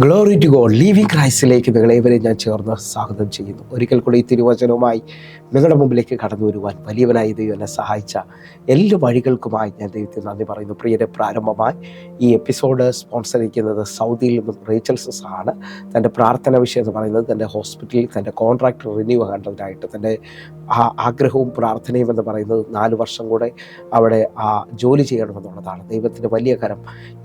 Glory to God. Living ക്രൈസ്റ്റിലേക്ക് നിങ്ങളേവരെ ഞാൻ ചേർന്ന് സ്വാഗതം ചെയ്യുന്നു. ഒരിക്കൽ കൂടി ഈ തിരുവചനവുമായി നിങ്ങളുടെ മുമ്പിലേക്ക് കടന്നു വരുവാൻ വലിയവനായ ദൈവം എന്നെ സഹായിച്ച എല്ലാ വഴികൾക്കുമായി ഞാൻ ദൈവത്തിന് നന്ദി പറയുന്നു. പ്രിയരെ, പ്രാരംഭമായി ഈ എപ്പിസോഡ് സ്പോൺസർ ചെയ്യുന്നത് സൗദിയിൽ നിന്നും റേച്ചൽ സിസ്റ്റർ ആണ്. തൻ്റെ പ്രാർത്ഥന വിഷയം എന്ന് പറയുന്നത് തൻ്റെ ഹോസ്പിറ്റലിൽ തൻ്റെ കോൺട്രാക്ട് റിന്യൂ ആകേണ്ടതിനായിട്ട് തൻ്റെ ആഗ്രഹവും പ്രാർത്ഥനയും എന്ന് പറയുന്നത് 4 വർഷം കൂടെ അവിടെ ജോലി ചെയ്യണമെന്നുള്ളതാണ്. ദൈവത്തിൻ്റെ വലിയ കരം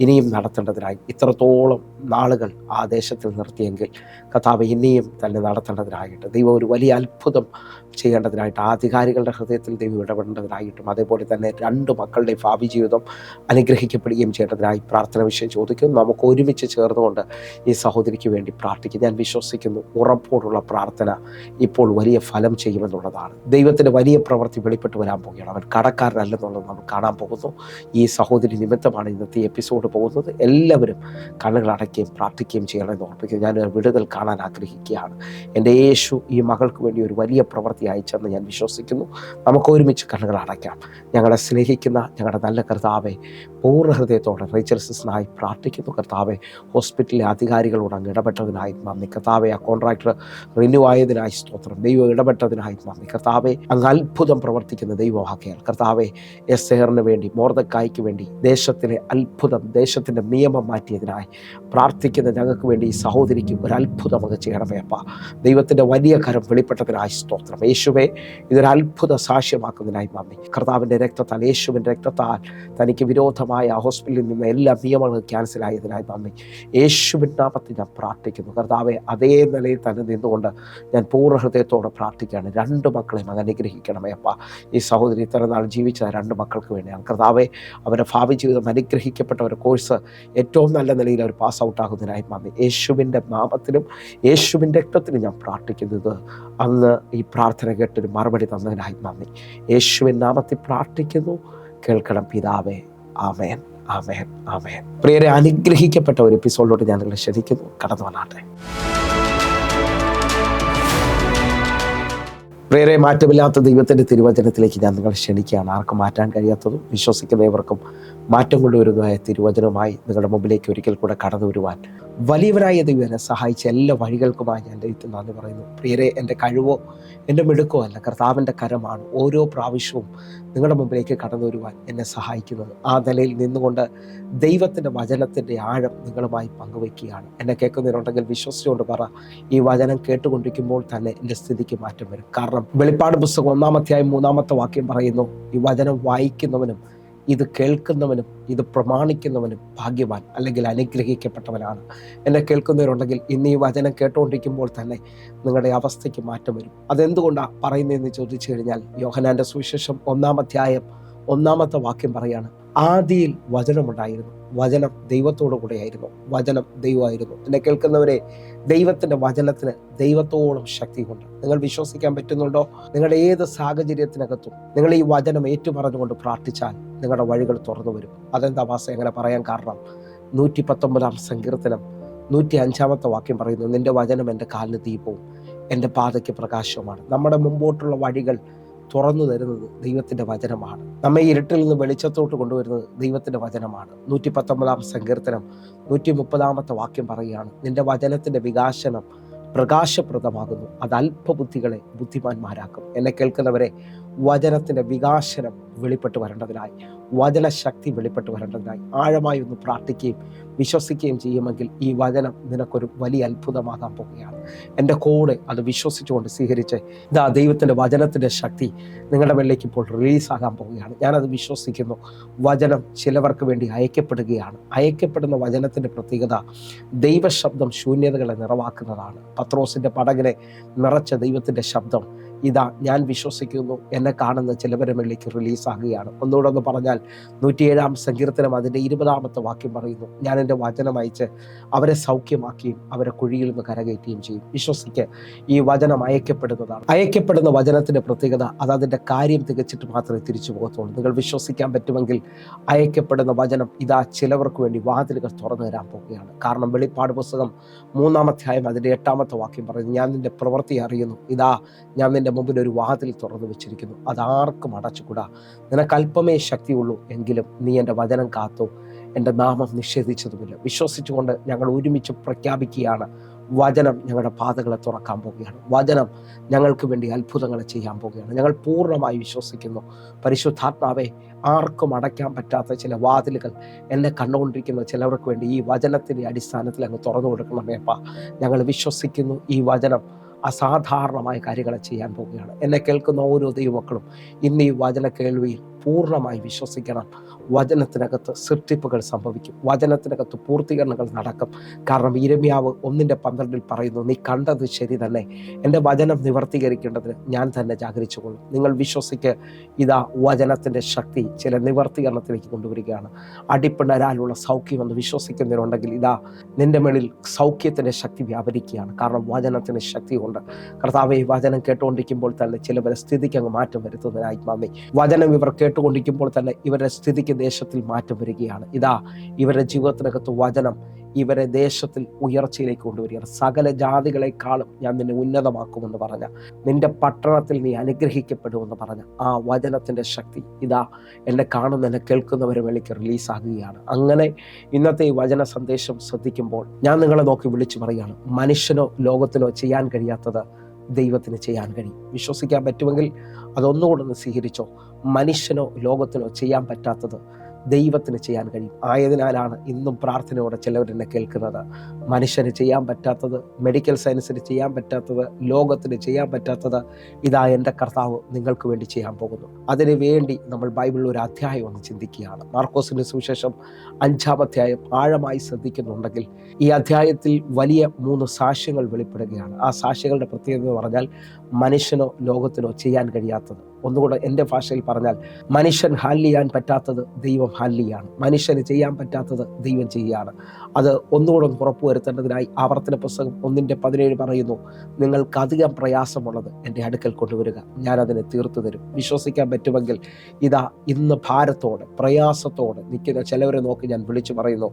ഇനിയും നടത്തേണ്ടതിനായി ഇത്രത്തോളം നാളുകൾ ആ ദേശത്തിൽ നിർത്തിയെങ്കിൽ കർത്താവ് ഇനിയും തന്നെ നടത്തേണ്ടതിനായിട്ട് ദൈവം ഒരു വലിയ അത്ഭുതം ചെയ്യേണ്ടതിനായിട്ട് ആ അധികാരികളുടെ ഹൃദയത്തിൽ ദൈവം ഇടപെടേണ്ടതിനായിട്ടും അതേപോലെ തന്നെ 2 മക്കളുടെ ഭാവി ജീവിതം അനുഗ്രഹിക്കപ്പെടുകയും ചെയ്യേണ്ടതിനായി പ്രാർത്ഥന വിഷയം ചോദിക്കുന്നു. നമുക്ക് ഒരുമിച്ച് ചേർന്നുകൊണ്ട് ഈ സഹോദരിക്ക് വേണ്ടി പ്രാർത്ഥിക്കും. ഞാൻ വിശ്വസിക്കുന്നു ഉറപ്പോടുള്ള പ്രാർത്ഥന ഇപ്പോൾ വലിയ ഫലം ചെയ്യുമെന്നുള്ളതാണ്. ദൈവത്തിൻ്റെ വലിയ പ്രവൃത്തി വെളിപ്പെട്ട് വരാൻ പോകുകയാണ്. അവൻ കടക്കാരനല്ലെന്നുള്ളത് നമ്മൾ കാണാൻ പോകുന്നു. ഈ സഹോദരി നിമിത്തമാണ് ഇന്നത്തെ എപ്പിസോഡ് പോകുന്നത്. എല്ലാവരും കണ്ണുകൾ അടയ്ക്കുകയും പ്രാർത്ഥിക്കുകയും ചെയ്യണമെന്ന് ഓർപ്പിക്കുന്നു. ഞാൻ വിടുതൽ കാണാൻ ആഗ്രഹിക്കുകയാണ്. എൻ്റെ യേശു ഈ മകൾക്ക് വേണ്ടി ഒരു വലിയ പ്രവൃത്തി അയച്ചെന്ന് ഞാൻ വിശ്വസിക്കുന്നു. നമുക്ക് ഒരുമിച്ച് കണ്ണുകൾ അടയ്ക്കാം. ഞങ്ങളെ സ്നേഹിക്കുന്ന ഞങ്ങളുടെ നല്ല കർത്താവെ, പൂർണ്ണ ഹൃദയത്തോടെ റേച്ചൽ സിസ്റ്ററിനായി പ്രാർത്ഥിക്കുന്നു. കർത്താവെ, ഹോസ്പിറ്റലിലെ അധികാരികളോട് അങ്ങ് ഇടപെട്ടതിനായി നന്ദി. കർത്താവെ, ആ കോൺട്രാക്ടർ റിന്യൂ ആയതിനായി സ്തോത്രം. ദൈവം ഇടപെട്ടതിനായി നന്ദി. കർത്താവെ, അങ്ങ് അത്ഭുതം പ്രവർത്തിക്കുന്ന ദൈവമാക്കിയാൽ കർത്താവെ, എസ്തേറിന് വേണ്ടി, മൊർദെഖായിക്ക് വേണ്ടി ദേശത്തിലെ അത്ഭുതം, ദേശത്തിൻ്റെ നിയമം മാറ്റിയതിനായി പ്രാർത്ഥിക്കുന്ന ഞങ്ങൾക്ക് വേണ്ടി ഈ സഹോദരിക്ക് ഒരു അത്ഭുതം അങ്ങ് ചെയ്യണമേ അപ്പ. ദൈവത്തിൻ്റെ വലിയ കരം വെളിപ്പെട്ടതിനായി സ്തോത്രം. യേശുവെ, ഇതൊരു അത്ഭുത സാക്ഷ്യമാക്കുന്നതിനായി നന്ദി. കർത്താവിൻ്റെ രക്തത്താൽ, യേശുവിൻ്റെ രക്തത്താൽ തനിക്ക് വിരോധമായ ഹോസ്പിറ്റലിൽ നിന്ന് എല്ലാ നിയമങ്ങളും ക്യാൻസലായതിനായി നന്ദി. യേശുവിൻ്റെ നാമത്തിൽ ഞാൻ പ്രാർത്ഥിക്കുന്നു. കർത്താവെ, അതേ നിലയിൽ തന്നെ നിന്നുകൊണ്ട് ഞാൻ പൂർണ്ണ ഹൃദയത്തോടെ പ്രാർത്ഥിക്കുകയാണ്. 2 മക്കളെയും അങ്ങ് അനുഗ്രഹിക്കണമേ അപ്പ. ഈ സഹോദരി ഇത്ര നാൾ ജീവിച്ച 2 മക്കൾക്ക് വേണ്ടിയാണ് കർത്താവെ. അവരുടെ ഭാവി ജീവിതം അനുഗ്രഹിക്കപ്പെട്ട ഒരു കോഴ്സ് ഏറ്റവും നല്ല നിലയിൽ അവർ പാസ് ഔട്ട് ആകുന്നതിനായി നന്ദി. യേശുവിൻ്റെ നാമത്തിലും യേശുവിൻ്റെ രക്തത്തിലും ഞാൻ പ്രാർത്ഥിക്കുന്നത് അങ്ങ് ഈ പ്രാർത്ഥന കേട്ടൊരു മറുപടി തന്നതിനായി നന്ദി. യേശുവിൻ നാമത്തിൽ പ്രാർത്ഥിക്കുന്നു. കേൾക്കണം പിതാവേ. ആമേൻ, ആമേൻ, ആമേൻ. പ്രിയരെ, അനുഗ്രഹിക്കപ്പെട്ട ഒരു എപ്പിസോഡിലോട്ട് ഞാൻ നിങ്ങളെ ക്ഷണിക്കുന്നു. കടന്നു വന്നാട്ടെ. പ്രിയരെ, മാറ്റമില്ലാത്ത ദൈവത്തിൻ്റെ തിരുവചനത്തിലേക്ക് ഞാൻ നിങ്ങളെ ക്ഷണിക്കുകയാണ്. ആർക്കും മാറ്റാൻ കഴിയാത്തതും വിശ്വസിക്കുന്നവർക്കും മാറ്റം കൊണ്ടുവരുന്നതായ തിരുവചനവുമായി നിങ്ങളുടെ മുമ്പിലേക്ക് ഒരിക്കൽ കൂടെ കടന്നു വരുവാൻ വലിയവരായ ദൈവം എന്നെ സഹായിച്ച എല്ലാ വഴികൾക്കുമായി ഞാൻ ദൈവത്തിന് നന്ദി പറയുന്നു. പ്രിയരെ, എൻ്റെ കഴിവോ എൻ്റെ മിടുക്കോ അല്ല, കർത്താവിൻ്റെ കരമാണ് ഓരോ പ്രാവശ്യവും നിങ്ങളുടെ മുമ്പിലേക്ക് കടന്നു വരുവാൻ എന്നെ സഹായിക്കുന്നത്. ആ നിലയിൽ നിന്നുകൊണ്ട് ദൈവത്തിൻ്റെ വചനത്തിൻ്റെ ആഴം നിങ്ങളുമായി പങ്കുവയ്ക്കുകയാണ്. എന്നെ കേൾക്കുന്നവരുണ്ടെങ്കിൽ വിശ്വസിച്ചുകൊണ്ട് പറ, ഈ വചനം കേട്ടുകൊണ്ടിരിക്കുമ്പോൾ തന്നെ എൻ്റെ സ്ഥിതിക്ക് മാറ്റം വരും. കാരണം വെളിപ്പാട് പുസ്തകം 1-ാം അധ്യായം 3-ാമത്തെ വാക്യം പറയുന്നു, ഈ വചനം വായിക്കുന്നവനും ഇത് കേൾക്കുന്നവനും ഇത് പ്രമാണിക്കുന്നവനും ഭാഗ്യവാൻ, അല്ലെങ്കിൽ അനുഗ്രഹിക്കപ്പെട്ടവനാണ്. എന്നെ കേൾക്കുന്നവരുണ്ടെങ്കിൽ ഇന്ന് ഈ വചനം കേട്ടുകൊണ്ടിരിക്കുമ്പോൾ തന്നെ നിങ്ങളുടെ അവസ്ഥയ്ക്ക് മാറ്റം വരും. അതെന്തുകൊണ്ടാണ് പറയുന്നതെന്ന് ചോദിച്ചു കഴിഞ്ഞാൽ, യോഹന്നാൻ്റെ സുവിശേഷം 1-ാം അധ്യായം 1-ാമത്തെ വാക്യം പറയാണ്, ആദിയിൽ വചനമുണ്ടായിരുന്നു, വചനം ദൈവത്തോടു കൂടെയായിരുന്നു, വചനം ദൈവമായിരുന്നു. എന്നെ കേൾക്കുന്നവരെ, ദൈവത്തിൻ്റെ വചനത്തിന് ദൈവത്തോളം ശക്തിയുണ്ട്. നിങ്ങൾ വിശ്വസിക്കാൻ പറ്റുന്നുണ്ടോ? നിങ്ങളുടെ ഏത് സാഹചര്യത്തിനകത്തും നിങ്ങൾ ഈ വചനം ഏറ്റുപറഞ്ഞുകൊണ്ട് പ്രാർത്ഥിച്ചാൽ നിങ്ങളുടെ വഴികൾ തുറന്നു വരും. അതെന്താ വാസം എങ്ങനെ പറയാൻ കാരണം? 119-ാം സങ്കീർത്തനം 105-ാമത്തെ വാക്യം പറയുന്നു, നിന്റെ വചനം എൻ്റെ കാലിന് ദീപവും എൻ്റെ പാതയ്ക്ക് പ്രകാശവുമാണ്. നമ്മുടെ മുമ്പോട്ടുള്ള വഴികൾ തുറന്നു തരുന്നത് ദൈവത്തിൻ്റെ വചനമാണ്. നമ്മെ ഇരുട്ടിൽ നിന്ന് വെളിച്ചത്തോട്ട് കൊണ്ടുവരുന്നത് ദൈവത്തിൻ്റെ വചനമാണ്. 119-ാം സങ്കീർത്തനം 130-ാമത്തെ വാക്യം പറയുകയാണ്, നിന്റെ വചനത്തിൻ്റെ വികാസനം പ്രകാശപ്രദമാകുന്നു, അത് അല്പബുദ്ധികളെ ബുദ്ധിമാന്മാരാക്കും. എന്നെ കേൾക്കുന്നവരെ, വചനത്തിൻ്റെ വികാസനം വെളിപ്പെട്ട് വരേണ്ടതിനായി, വചനശക്തി വെളിപ്പെട്ട് വരേണ്ടതിനായി ആഴമായി ഒന്ന് പ്രാർത്ഥിക്കുകയും വിശ്വസിക്കുകയും ചെയ്യുമെങ്കിൽ ഈ വചനം നിനക്കൊരു വലിയ അത്ഭുതമാകാൻ പോകുകയാണ്. എൻ്റെ കൂടെ അത് വിശ്വസിച്ചുകൊണ്ട് സ്വീകരിച്ച് ഇതാ ദൈവത്തിൻ്റെ വചനത്തിൻ്റെ ശക്തി നിങ്ങളുടെ മേലേക്ക് ഇപ്പോൾ റിലീസാകാൻ പോവുകയാണ്. ഞാനത് വിശ്വസിക്കുന്നു. വചനം ചിലവർക്ക് വേണ്ടി അയക്കപ്പെടുകയാണ്. അയക്കപ്പെടുന്ന വചനത്തിൻ്റെ പ്രത്യേകത, ദൈവശബ്ദം ശൂന്യതകളെ നിറവാക്കുന്നതാണ്. പത്രോസിൻ്റെ പടകിനെ നിറച്ച ദൈവത്തിൻ്റെ ശബ്ദം ഇതാ ഞാൻ വിശ്വസിക്കുന്നു എന്നെ കാണുന്ന ചിലവരുടെ മേലേക്ക് റിലീസാകുകയാണ്. ഒന്നുകൂടെ ഒന്ന് പറഞ്ഞാൽ, 107-ാം സങ്കീർത്തനം അതിൻ്റെ 20-ാമത്തെ വാക്യം പറയുന്നു, ഞാൻ എൻ്റെ വചനം അയച്ച് അവരെ സൗഖ്യമാക്കുകയും അവരെ കുഴിയിൽ നിന്ന് കരകയറ്റുകയും ചെയ്യും. വിശ്വസിക്ക്, ഈ വചനം അയക്കപ്പെടുന്നതാണ്. അയക്കപ്പെടുന്ന വചനത്തിൻ്റെ പ്രത്യേകത അത് അതിൻ്റെ കാര്യം തികച്ചിട്ട് മാത്രമേ തിരിച്ചു പോകത്തുള്ളൂ. നിങ്ങൾ വിശ്വസിക്കാൻ പറ്റുമെങ്കിൽ അയക്കപ്പെടുന്ന വചനം ഇതാ ചിലവർക്ക് വേണ്ടി വാതിലുകൾ തുറന്നു തരാൻ പോകുകയാണ്. കാരണം വെളിപ്പാട് പുസ്തകം 3-ാം അധ്യായം അതിൻ്റെ 8-ാമത്തെ വാക്യം പറയുന്നു, ഞാൻ നിൻ്റെ പ്രവൃത്തി അറിയുന്നു, ഇതാ ഞാൻ നിൻ്റെ മുമ്പിൽ ഒരു വാതിൽ തുറന്നു വെച്ചിരിക്കുന്നു, അതാർക്കും അടച്ചുകൂടാ. നിനക്ക് അല്പമേ ശക്തിയുള്ളൂ, എങ്കിലും നീ എൻ്റെ വചനം കാത്തു, എൻ്റെ നാമം നിഷേധിച്ചതുമില്ല. വിശ്വസിച്ചുകൊണ്ട് ഞങ്ങൾ ഒരുമിച്ച് പ്രഖ്യാപിക്കുകയാണ്, വചനം ഞങ്ങളുടെ പാതകളെ തുറക്കാൻ പോവുകയാണ്. വചനം ഞങ്ങൾക്ക് വേണ്ടി അത്ഭുതങ്ങളെ ചെയ്യാൻ പോവുകയാണ്. ഞങ്ങൾ പൂർണ്ണമായി വിശ്വസിക്കുന്നു. പരിശുദ്ധാത്മാവെ, ആർക്കും അടയ്ക്കാൻ പറ്റാത്ത ചില വാതിലുകൾ എന്നെ കണ്ടുകൊണ്ടിരിക്കുന്ന ചിലവർക്ക് വേണ്ടി ഈ വചനത്തിൻ്റെ അടിസ്ഥാനത്തിൽ അങ്ങ് തുറന്നു കൊടുക്കണമേ അപ്പാ. ഞങ്ങൾ വിശ്വസിക്കുന്നു, ഈ വചനം അസാധാരണമായ കാര്യങ്ങളെ ചെയ്യാൻ പോവുകയാണ്. എന്നെ കേൾക്കുന്ന ഓരോ ദൈവമക്കളും ഇന്ന് ഈ വചന കേൾവിയിൽ പൂർണ്ണമായി വിശ്വസിക്കണം. വചനത്തിനകത്ത് സൃഷ്ടിപ്പുകൾ സംഭവിക്കും, വചനത്തിനകത്ത് പൂർത്തീകരണങ്ങൾ നടക്കും. കാരണം യിരെമ്യാവ് 1:12 പറയുന്നു, നീ കണ്ടത് ശരി തന്നെ, എൻ്റെ വചനം നിവർത്തീകരിക്കേണ്ടതിന് ഞാൻ തന്നെ ജാഗരിച്ചുകൊള്ളും. നിങ്ങൾ വിശ്വസിക്ക്. ഇതാ വചനത്തിൻ്റെ ശക്തി ചില നിവർത്തീകരണത്തിലേക്ക് കൊണ്ടുവരികയാണ്. അടിപ്പിണരാലുള്ള സൗഖ്യം എന്ന് വിശ്വസിക്കുന്നതിനുണ്ടെങ്കിൽ ഇതാ നിന്റെ മേളിൽ സൗഖ്യത്തിൻ്റെ ശക്തി വ്യാപരിക്കുകയാണ്. കാരണം വചനത്തിൻ്റെ ശക്തി കൊണ്ട്. കർത്താവേ, വചനം കേട്ടുകൊണ്ടിരിക്കുമ്പോൾ തന്നെ ചിലവരെ സ്ഥിതിക്ക് അങ്ങ് മാറ്റം വരുത്തുന്നതിനായി നന്ദി. വചനം ഇവർ കേട്ടുകൊണ്ടിരിക്കുമ്പോൾ തന്നെ ഇവരുടെ സ്ഥിതിക്ക് ദേശത്തിൽ മാറ്റം വരികയാണ്. ഇതാ ഇവരുടെ ജീവിതത്തിനകത്ത് വചനം ഇവരെ ദേശത്തിൽ ഉയർച്ചയിലേക്ക് കൊണ്ടുവരികയാണ്. സകല ജാതികളെക്കാളും ഞാൻ നിന്നെ ഉന്നതമാക്കുമെന്ന് പറഞ്ഞ, നിന്റെ പട്ടണത്തിൽ നീ അനുഗ്രഹിക്കപ്പെടുമെന്ന് പറഞ്ഞ ആ വചനത്തിൻ്റെ ശക്തി ഇതാ എന്നെ കാണുന്ന, എന്നെ കേൾക്കുന്നവരെ വേളിക്ക് റിലീസാകുകയാണ്. അങ്ങനെ ഇന്നത്തെ ഈ വചന സന്ദേശം ശ്രദ്ധിക്കുമ്പോൾ ഞാൻ നിങ്ങളെ നോക്കി വിളിച്ചു പറയുകയാണ്, മനുഷ്യനോ ലോകത്തിനോ ചെയ്യാൻ കഴിയാത്തത് ദൈവത്തിന് ചെയ്യാൻ കഴിയും. വിശ്വസിക്കാൻ പറ്റുമെങ്കിൽ അതൊന്നുകൂടെ സ്വീകരിച്ചോ. മനുഷ്യനോ ലോകത്തിനോ ചെയ്യാൻ പറ്റാത്തത് ദൈവത്തിന് ചെയ്യാൻ കഴിയും. ആയതിനാലാണ് ഇന്നും പ്രാർത്ഥനയോടെ ചിലവരെന്നെ കേൾക്കുന്നത്. മനുഷ്യന് ചെയ്യാൻ പറ്റാത്തത്, മെഡിക്കൽ സയൻസിന് ചെയ്യാൻ പറ്റാത്തത്, ലോകത്തിന് ചെയ്യാൻ പറ്റാത്തത് ഇതാ എൻ്റെ കർത്താവ് നിങ്ങൾക്ക് വേണ്ടി ചെയ്യാൻ പോകുന്നു. അതിനു വേണ്ടി നമ്മൾ ബൈബിളിൽ ഒരു അധ്യായം ഒന്ന് ചിന്തിക്കുകയാണ്. മാർക്കോസിന്റെ സുവിശേഷം 5-ാം അധ്യായം ആഴമായി ശ്രദ്ധിക്കുന്നുണ്ടെങ്കിൽ ഈ അധ്യായത്തിൽ വലിയ 3 സാക്ഷ്യങ്ങൾ വെളിപ്പെടുകയാണ്. ആ സാക്ഷ്യങ്ങളുടെ പ്രത്യേകത എന്ന് പറഞ്ഞാൽ മനുഷ്യനോ ലോകത്തിനോ ചെയ്യാൻ കഴിയാത്തത്. ഒന്നുകൂടെ എൻ്റെ ഭാഷയിൽ പറഞ്ഞാൽ, മനുഷ്യൻ ഹാൻഡിൽ ചെയ്യാൻ പറ്റാത്തത് ദൈവം ഹാൻഡിൽ ചെയ്യാണ്. മനുഷ്യന് ചെയ്യാൻ പറ്റാത്തത് ദൈവം ചെയ്യുകയാണ്. അത് ഒന്നുകൂടെ ഒന്ന് ഉറപ്പുവരുത്തേണ്ടതിനായി ആവർത്തന പുസ്തകം 1:17 പറയുന്നു, നിങ്ങൾക്ക് അധികം പ്രയാസമുള്ളത് എൻ്റെ അടുക്കൽ കൊണ്ടുവരിക, ഞാൻ അതിനെ തീർത്തു തരും. വിശ്വസിക്കാൻ പറ്റുമെങ്കിൽ ഇതാ ഇന്ന് ഭാരത്തോടെ പ്രയാസത്തോടെ നിൽക്കുന്ന ചിലവരെ നോക്കി ഞാൻ വിളിച്ചു പറയുന്നു,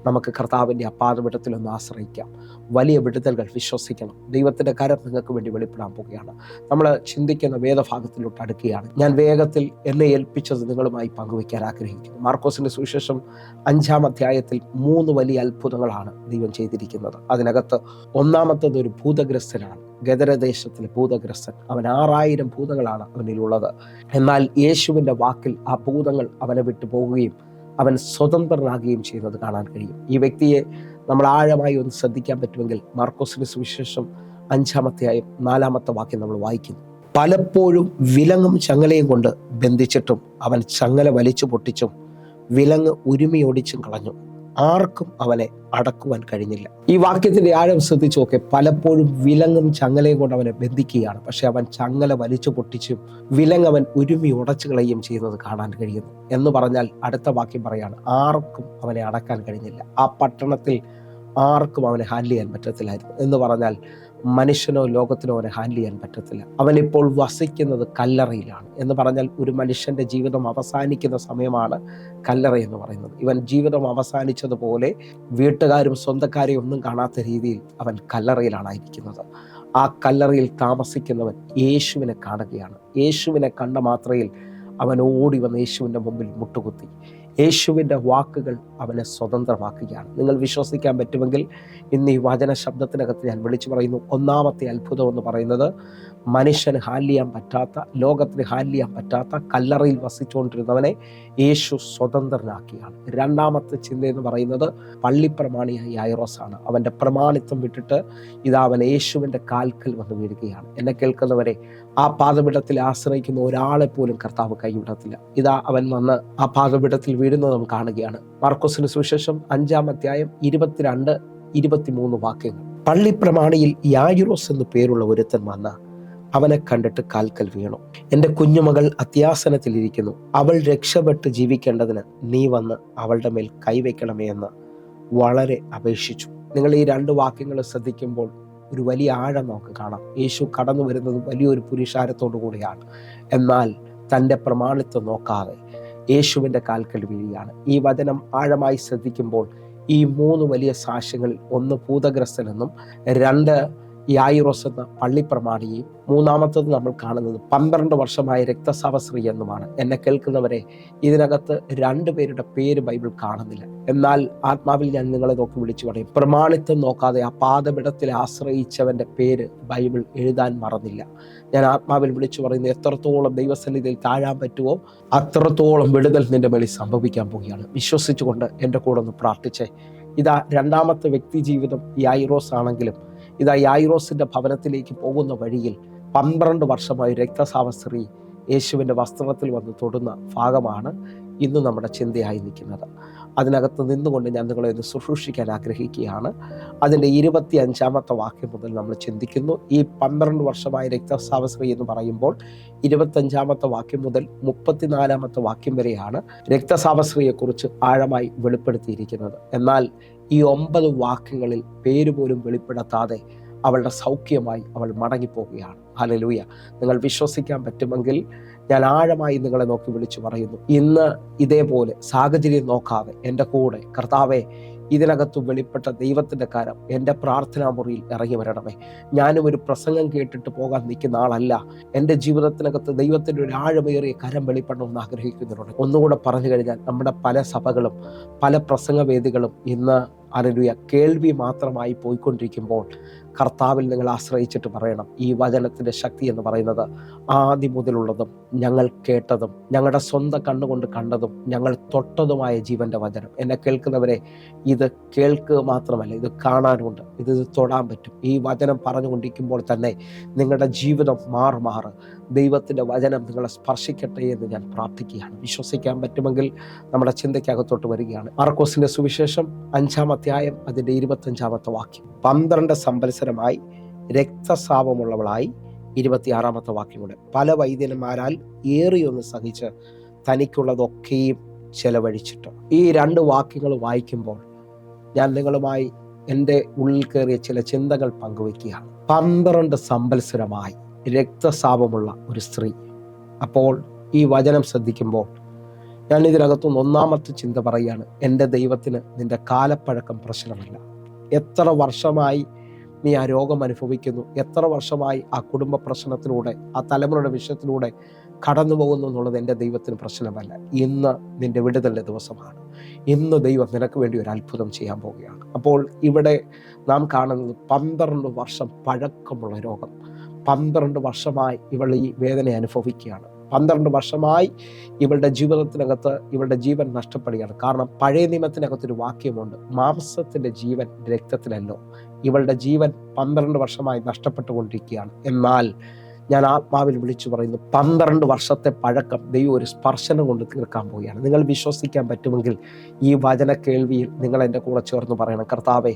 നമുക്ക് കർത്താവിൻ്റെ അപാദപീഠത്തിലൊന്ന് ആശ്രയിക്കാം. വലിയ വിടുതലുകൾ വിശ്വസിക്കണം. ദൈവത്തിൻ്റെ കരം നിങ്ങൾക്ക് വേണ്ടി വെളിപ്പെടാൻ പോവുകയാണ്. നമ്മൾ ചിന്തിക്കുന്ന വേദഭാഗത്തിലോട്ട് അടുക്കുകയാണ്. ഞാൻ വേഗത്തിൽ എന്നെ ഏൽപ്പിച്ചത് നിങ്ങളുമായി പങ്കുവയ്ക്കാൻ ആഗ്രഹിക്കുന്നു. മാർക്കോസിന്റെ സുവിശേഷം 5-ാം അധ്യായത്തിൽ 3 വലിയ അത്ഭുതങ്ങളാണ് ദൈവം ചെയ്തിരിക്കുന്നത്. അതിനകത്ത് ഒന്നാമത്തത് ഒരു ഭൂതഗ്രസ്തനാണ്. ഗദരദേശത്തിലെ ഭൂതഗ്രസ്തൻ. അവൻ 6000 ഭൂതങ്ങളാണ് അവനിലുള്ളത്. എന്നാൽ യേശുവിൻ്റെ വാക്കിൽ ആ ഭൂതങ്ങൾ അവനെ വിട്ടു പോകുകയും അവൻ സ്വതന്ത്രനാകുകയും ചെയ്യുന്നത് കാണാൻ കഴിയും. ഈ വ്യക്തിയെ നമ്മൾ ആഴമായി ഒന്ന് ശ്രദ്ധിക്കാൻ പറ്റുമെങ്കിൽ മാർക്കോസിന്റെ സുവിശേഷം 5-ാം അധ്യായം 4-ാമത്തെ വാക്യം നമ്മൾ വായിക്കുന്നു. പലപ്പോഴും വിലങ്ങും ചങ്ങലയും കൊണ്ട് ബന്ധിച്ചിട്ടും അവൻ ചങ്ങല വലിച്ചു പൊട്ടിച്ചും വിലങ്ങ് ഉരുമിയൊടിച്ചും കളഞ്ഞു. ആർക്കും അവനെ അടക്കുവാൻ കഴിഞ്ഞില്ല. ഈ വാക്യത്തിന്റെ ആഴം ശ്രദ്ധിച്ചു നോക്കെ. പലപ്പോഴും വിലങ്ങും ചങ്ങലയും കൊണ്ട് അവനെ ബന്ധിക്കുകയാണ്, പക്ഷെ അവൻ ചങ്ങല വലിച്ചു പൊട്ടിച്ചും വിലങ്ങ് അവൻ ഉരുമി ഉടച്ചു കളയുകയും ചെയ്യുന്നത് കാണാൻ കഴിയുന്നു. എന്ന് പറഞ്ഞാൽ അടുത്ത വാക്യം പറയാണ്, ആർക്കും അവനെ അടക്കാൻ കഴിഞ്ഞില്ല. ആ പട്ടണത്തിൽ ആർക്കും അവനെ ഹാൻഡിൽ ചെയ്യാൻ പറ്റത്തില്ലായിരുന്നു. എന്ന് പറഞ്ഞാൽ മനുഷ്യനോ ലോകത്തിനോ അവനെ ഹാൻഡിൽ ചെയ്യാൻ പറ്റത്തില്ല. അവനിപ്പോൾ വസിക്കുന്നത് കല്ലറയിലാണ്. എന്ന് പറഞ്ഞാൽ ഒരു മനുഷ്യൻ്റെ ജീവിതം അവസാനിക്കുന്ന സമയമാണ് കല്ലറ എന്ന് പറയുന്നത്. ഇവൻ ജീവിതം അവസാനിച്ചതുപോലെ വീട്ടുകാരും സ്വന്തക്കാരെയും ഒന്നും കാണാത്ത രീതിയിൽ അവൻ കല്ലറയിലാണായിരിക്കുന്നത്. ആ കല്ലറയിൽ താമസിക്കുന്നവൻ യേശുവിനെ കാണുകയാണ്. യേശുവിനെ കണ്ട മാത്രയിൽ അവൻ ഓടി വന്ന് യേശുവിൻ്റെ മുമ്പിൽ മുട്ടുകുത്തി. യേശുവിൻ്റെ വാക്കുകൾ അവനെ സ്വതന്ത്രമാക്കുകയാണ്. നിങ്ങൾ വിശ്വസിക്കാൻ പറ്റുമെങ്കിൽ ഇന്ന് ഈ വചന ശബ്ദത്തിനകത്ത് ഞാൻ വിളിച്ചു പറയുന്നു, ഒന്നാമത്തെ അത്ഭുതം എന്ന് പറയുന്നത് മനുഷ്യന് ഹാൻഡിൽ ചെയ്യാൻ പറ്റാത്ത, ലോകത്തിന് ഹാൻഡിൽ ചെയ്യാൻ പറ്റാത്ത കല്ലറയിൽ വസിച്ചുകൊണ്ടിരുന്നവനെ യേശു സ്വതന്ത്രനാക്കിയാണ്. രണ്ടാമത്തെ ചിന്ത എന്ന് പറയുന്നത് പള്ളിപ്രമാണിയായ യായിറോസാണ്. അവൻ്റെ പ്രമാണിത്വം വിട്ടിട്ട് ഇതാ അവൻ യേശുവിൻ്റെ കാൽക്കൽ വന്ന് വീഴുകയാണ്. എന്നെ കേൾക്കുന്നവരെ, ആ പാദപീഠത്തിൽ ആശ്രയിക്കുന്ന ഒരാളെ പോലും കർത്താവ് കൈവിടത്തില്ല. ഇതാ അവൻ വന്ന് ആ പാദപീഠത്തിൽ വീഴുന്നത് നാം കാണുകയാണ്. മാർക്കോസിന്റെ സുവിശേഷം 5-ാം അധ്യായം 22-23 വാക്യങ്ങൾ. പള്ളിപ്രമാണിയിൽ യായിറോസ് എന്ന് പേരുള്ള ഒരുത്തൻ വന്ന് അവനെ കണ്ടിട്ട് കാൽക്കൽ വീണു. എൻ്റെ കുഞ്ഞുമകൾ അത്യാസനത്തിലിരിക്കുന്നു, അവൾ രക്ഷപ്പെട്ട് ജീവിക്കേണ്ടതിന് നീ വന്ന് അവളുടെ മേൽ കൈവയ്ക്കണമേ എന്ന് വളരെ അപേക്ഷിച്ചു. നിങ്ങൾ ഈ 2 വാക്യങ്ങൾ ശ്രദ്ധിക്കുമ്പോൾ ഒരു വലിയ ആഴം നമുക്ക് കാണാം. യേശു കടന്നു വരുന്നത് വലിയൊരു പുരുഷാരത്തോടു കൂടിയാണ്. എന്നാൽ തൻ്റെ പ്രമാണിത്വം നോക്കാതെ യേശുവിൻ്റെ കാൽക്കൽ വീഴുകയാണ്. ഈ വചനം ആഴമായി ശ്രദ്ധിക്കുമ്പോൾ ഈ 3 വലിയ സാക്ഷ്യങ്ങളിൽ, 1 ഭൂതഗ്രസ്തനെന്നും, 2 യായിറോസ് എന്ന പള്ളിപ്രമാണിയും, മൂന്നാമത്തത് നമ്മൾ കാണുന്നത് 12 വർഷമായ രക്തസ്രാവ സ്ത്രീ എന്നുമാണ്. എന്നെ കേൾക്കുന്നവരെ, ഇതിനകത്ത് 2 പേരുടെ പേര് ബൈബിൾ കാണുന്നില്ല. എന്നാൽ ആത്മാവിൽ ഞാൻ നിങ്ങളെ നോക്കി വിളിച്ചു പറയും, പ്രമാണിത്വം നോക്കാതെ ആ പാദപീഠത്തിൽ ആശ്രയിച്ചവന്റെ പേര് ബൈബിൾ എഴുതാൻ മറന്നില്ല. ഞാൻ ആത്മാവിൽ വിളിച്ചു പറയുന്നത്, എത്രത്തോളം ദൈവസന്നിധിയിൽ താഴാൻ പറ്റുമോ അത്രത്തോളം വിടുതൽ നിന്റെ മേളിൽ സംഭവിക്കാൻ പോവുകയാണ്. വിശ്വസിച്ചുകൊണ്ട് എൻ്റെ കൂടെ ഒന്ന് പ്രാർത്ഥിച്ചേ. ഇതാ രണ്ടാമത്തെ വ്യക്തി ജീവിതം യായിറോസ് ആണെങ്കിലും, ഇതാ യായിറോസിന്റെ ഭവനത്തിലേക്ക് പോകുന്ന വഴിയിൽ 12 വർഷമായി രക്തസ്രാവ സ്ത്രീ യേശുവിൻ്റെ വസ്ത്രത്തിൽ വന്ന് തൊടുന്ന ഭാഗമാണ് ഇന്ന് നമ്മുടെ ചിന്തയായി നിൽക്കുന്നത്. അതിനകത്ത് നിന്നുകൊണ്ട് ഞാൻ നിങ്ങളെ ഒന്ന് ശുശ്രൂഷിക്കാൻ ആഗ്രഹിക്കുകയാണ്. അതിൻ്റെ 25-ാമത്തെ വാക്യം മുതൽ നമ്മൾ ചിന്തിക്കുന്നു. ഈ 12 വർഷമായ രക്തസ്രാവ സ്ത്രീ എന്ന് പറയുമ്പോൾ 25-ാമത്തെ വാക്യം മുതൽ 34-ാമത്തെ വാക്യം വരെയാണ് രക്തസ്രാവ സ്ത്രീയെക്കുറിച്ച് ആഴമായി വെളിപ്പെടുത്തിയിരിക്കുന്നത്. എന്നാൽ ഈ 9 വാക്യങ്ങളിൽ പേര് പോലും വെളിപ്പെടുത്താതെ അവളുടെ സൗഖ്യമായി അവൾ മടങ്ങിപ്പോവുകയാണ്. ഹല്ലേലൂയ. നിങ്ങൾ വിശ്വസിക്കാൻ പറ്റുമെങ്കിൽ ഞാൻ ആഴമായി നിങ്ങളെ നോക്കി വിളിച്ചു പറയുന്നു, ഇന്ന് ഇതേപോലെ സാഹചര്യം നോക്കാതെ എൻ്റെ കൂടെ കർത്താവേ, ഇതിനകത്ത് വെളിപ്പെട്ട ദൈവത്തിൻ്റെ കരം എൻ്റെ പ്രാർത്ഥനാ മുറിയിൽ ഇറങ്ങി വരണമേ. ഞാനും ഒരു പ്രസംഗം കേട്ടിട്ട് പോകാൻ നിൽക്കുന്ന ആളല്ല. എൻ്റെ ജീവിതത്തിനകത്ത് ദൈവത്തിൻ്റെ ഒരു ആഴമേറിയ കരം വെളിപ്പെടണമെന്ന് ആഗ്രഹിക്കുന്നുണ്ട്. ഒന്നുകൂടെ പറഞ്ഞു കഴിഞ്ഞാൽ, നമ്മുടെ പല സഭകളും പല പ്രസംഗവേദികളും ഇന്ന് ഹല്ലേലൂയ കേൾവി മാത്രമായി പോയിക്കൊണ്ടിരിക്കുമ്പോൾ കർത്താവിൽ നിങ്ങൾ ആശ്രയിച്ചിട്ട് പറയണം, ഈ വചനത്തിൻ്റെ ശക്തി എന്ന് പറയുന്നത് ആദ്യം മുതലുള്ളതും ഞങ്ങൾ കേട്ടതും ഞങ്ങളുടെ സ്വന്തം കണ്ണുകൊണ്ട് കണ്ടതും ഞങ്ങൾ തൊട്ടതുമായ ജീവൻ്റെ വചനം. എന്നെ കേൾക്കുന്നവരെ, ഇത് കേൾക്കുക മാത്രമല്ല, ഇത് കാണാനുണ്ട്, ഇത് തൊടാൻ പറ്റും. ഈ വചനം പറഞ്ഞുകൊണ്ടിരിക്കുമ്പോൾ തന്നെ നിങ്ങളുടെ ജീവിതം മാറ് ദൈവത്തിൻ്റെ വചനം നിങ്ങളെ സ്പർശിക്കട്ടെ എന്ന് ഞാൻ പ്രാർത്ഥിക്കുകയാണ്. വിശ്വസിക്കാൻ പറ്റുമെങ്കിൽ നമ്മുടെ ചിന്തയ്ക്കകത്തോട്ട് വരികയാണ്. മാർക്കോസിന്റെ സുവിശേഷം 5-ാം അധ്യായം അതിൻ്റെ 25-ാമത്തെ വാക്യം. 12 സംവത്സരമായി രക്തസ്രാവമുള്ളവളായി 26-ാമത്തെ വാക്യം കൂടെ, പല വൈദ്യന്മാരാൽ ഏറിയൊന്ന് സഹിച്ച് തനിക്കുള്ളതൊക്കെയും ചെലവഴിച്ചിട്ട്. ഈ 2 വാക്യങ്ങൾ വായിക്കുമ്പോൾ ഞാൻ നിങ്ങളുമായി എൻ്റെ ഉള്ളിൽ കയറിയ ചില ചിന്തകൾ പങ്കുവയ്ക്കുകയാണ്. 12 സംവത്സരമായി രക്തസ്രാവമുള്ള ഒരു സ്ത്രീ. അപ്പോൾ ഈ വചനം ശ്രദ്ധിക്കുമ്പോൾ ഞാൻ ഇതിനകത്തുനിന്ന് 1-ാമത്തെ ചിന്ത പറയുകയാണ്, എൻ്റെ ദൈവത്തിന് നിന്റെ കാലപ്പഴക്കം പ്രശ്നമല്ല. എത്ര വർഷമായി നീ ആ രോഗം അനുഭവിക്കുന്നു, എത്ര വർഷമായി ആ കുടുംബ പ്രശ്നത്തിലൂടെ, ആ തലമുറയുടെ വിഷയത്തിലൂടെ കടന്നു പോകുന്നു എന്നുള്ളത് എൻ്റെ ദൈവത്തിന് പ്രശ്നമല്ല. ഇന്ന് നിന്റെ വിടുതലിൻ്റെ ദിവസമാണ്. ഇന്ന് ദൈവം നിനക്ക് വേണ്ടി ഒരു അത്ഭുതം ചെയ്യാൻ പോവുകയാണ്. അപ്പോൾ ഇവിടെ നാം കാണുന്നത് 12 വർഷം പഴക്കമുള്ള രോഗം. 12 വർഷമായി ഇവൾ ഈ വേദന അനുഭവിക്കുകയാണ്. 12 വർഷമായി ഇവളുടെ ജീവിതത്തിനകത്ത് ഇവളുടെ ജീവൻ നഷ്ടപ്പെടുകയാണ്. കാരണം പഴയ നിയമത്തിനകത്തൊരു വാക്യമുണ്ട്, മാംസത്തിൻ്റെ ജീവൻ രക്തത്തിലല്ലോ. ഇവളുടെ ജീവൻ 12 വർഷമായി നഷ്ടപ്പെട്ടുകൊണ്ടിരിക്കുകയാണ്. എന്നാൽ ഞാൻ ആത്മാവിൽ വിളിച്ചു പറയുന്നു, 12 വർഷത്തെ പഴക്കം ദൈവം ഒരു സ്പർശനം കൊണ്ട് തീർക്കാൻ പോവുകയാണ്. നിങ്ങൾ വിശ്വസിക്കാൻ പറ്റുമെങ്കിൽ ഈ വചന കേൾവിയിൽ നിങ്ങൾ എൻ്റെ കൂടെ ചേർന്ന് പറയണം, കർത്താവേ,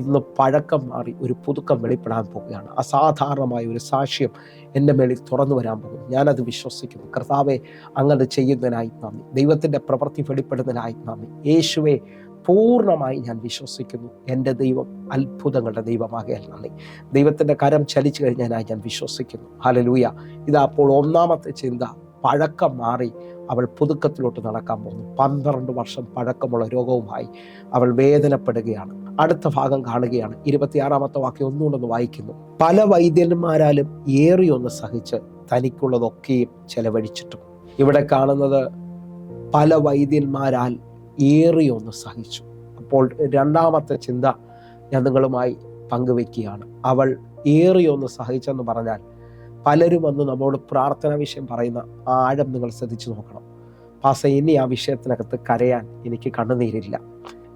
ഇന്ന് പഴക്കം മാറി ഒരു പുതുക്കം വെളിപ്പെടാൻ പോവുകയാണ്. അസാധാരണമായ ഒരു സാക്ഷ്യം എൻ്റെ മേളിൽ തുറന്നു വരാൻ പോകുന്നു. ഞാനത് വിശ്വസിക്കുന്നു. കർത്താവെ, അങ്ങത് ചെയ്യുന്നതിനായി നന്ദി. ദൈവത്തിൻ്റെ പ്രവൃത്തി വെളിപ്പെടുന്നതിനായി നന്ദി. യേശുവെ, പൂർണ്ണമായി ഞാൻ വിശ്വസിക്കുന്നു. എൻ്റെ ദൈവം അത്ഭുതങ്ങളുടെ ദൈവമാകയാൽ നന്ദി. ദൈവത്തിൻ്റെ കരം ചലിച്ചു കഴിഞ്ഞാൽ ഞാൻ വിശ്വസിക്കുന്നു. ഹല്ലേലൂയ. ഇതാ അപ്പോൾ 1-ാമത്തെ ചിന്ത, പഴക്കം മാറി അവൾ പുതുക്കത്തിലോട്ട് നടക്കാൻ പോകുന്നു. 12 വർഷം പഴക്കമുള്ള രോഗവുമായി അവൾ വേദനപ്പെടുകയാണ്. അടുത്ത ഭാഗം കാണുകയാണ്. 26-ാമത്തെ വാക്യം ഒന്നുകൊണ്ടൊന്ന് വായിക്കുന്നു. പല വൈദ്യന്മാരാലും ഏറിയൊന്ന് സഹിച്ച് തനിക്കുള്ളതൊക്കെയും ചെലവഴിച്ചിട്ടും. ഇവിടെ കാണുന്നത് പല വൈദ്യന്മാരാൽ ഏറിയൊന്ന് സഹിച്ചു. അപ്പോൾ 2-ാമത്തെ ചിന്ത ഞാൻ നിങ്ങളുമായി പങ്കുവെക്കുകയാണ്. അവൾ ഏറിയൊന്ന് സഹിച്ചെന്ന് പറഞ്ഞാൽ പലരും വന്ന് നമ്മളോട് പ്രാർത്ഥന വിഷയം പറയുന്ന ആഴം നിങ്ങൾ ശ്രദ്ധിച്ചു നോക്കണം. ഇനി ആ വിഷയത്തിനകത്ത് കരയാൻ എനിക്ക് കണ്ണുനീരില്ല.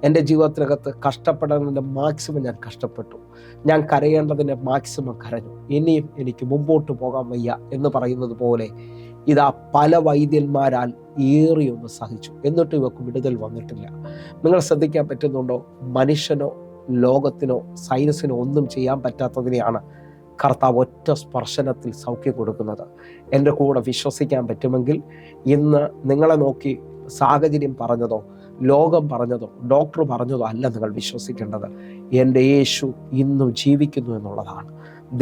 എൻ്റെ ജീവിതത്തിനകത്ത് കഷ്ടപ്പെടേണ്ടതിൻ്റെ മാക്സിമം ഞാൻ കഷ്ടപ്പെട്ടു, ഞാൻ കരയേണ്ടതിൻ്റെ മാക്സിമം കരഞ്ഞു, ഇനിയും എനിക്ക് മുമ്പോട്ട് പോകാൻ വയ്യ എന്ന് പറയുന്നത് പോലെ ഇതാ പല വൈദ്യന്മാരാൽ ഏറിയൊന്ന് സഹിച്ചു, എന്നിട്ട് ഇവർക്ക് വിടുതൽ വന്നിട്ടില്ല. നിങ്ങൾ ശ്രദ്ധിക്കാൻ പറ്റുന്നുണ്ടോ? മനുഷ്യനോ ലോകത്തിനോ സയൻസിനോ ഒന്നും ചെയ്യാൻ പറ്റാത്തതിനെയാണ് കർത്താവ് ഒറ്റ സ്പർശനത്തിൽ സൗഖ്യം കൊടുക്കുന്നത്. എൻ്റെ കൂടെ വിശ്വസിക്കാൻ പറ്റുമെങ്കിൽ ഇന്ന് നിങ്ങളെ നോക്കി സാഹചര്യം പറഞ്ഞതോ ലോകം പറഞ്ഞതോ ഡോക്ടർ പറഞ്ഞതോ അല്ല നിങ്ങൾ വിശ്വസിക്കേണ്ടത്. എൻ്റെ യേശു ഇന്നും ജീവിക്കുന്നു എന്നുള്ളതാണ്.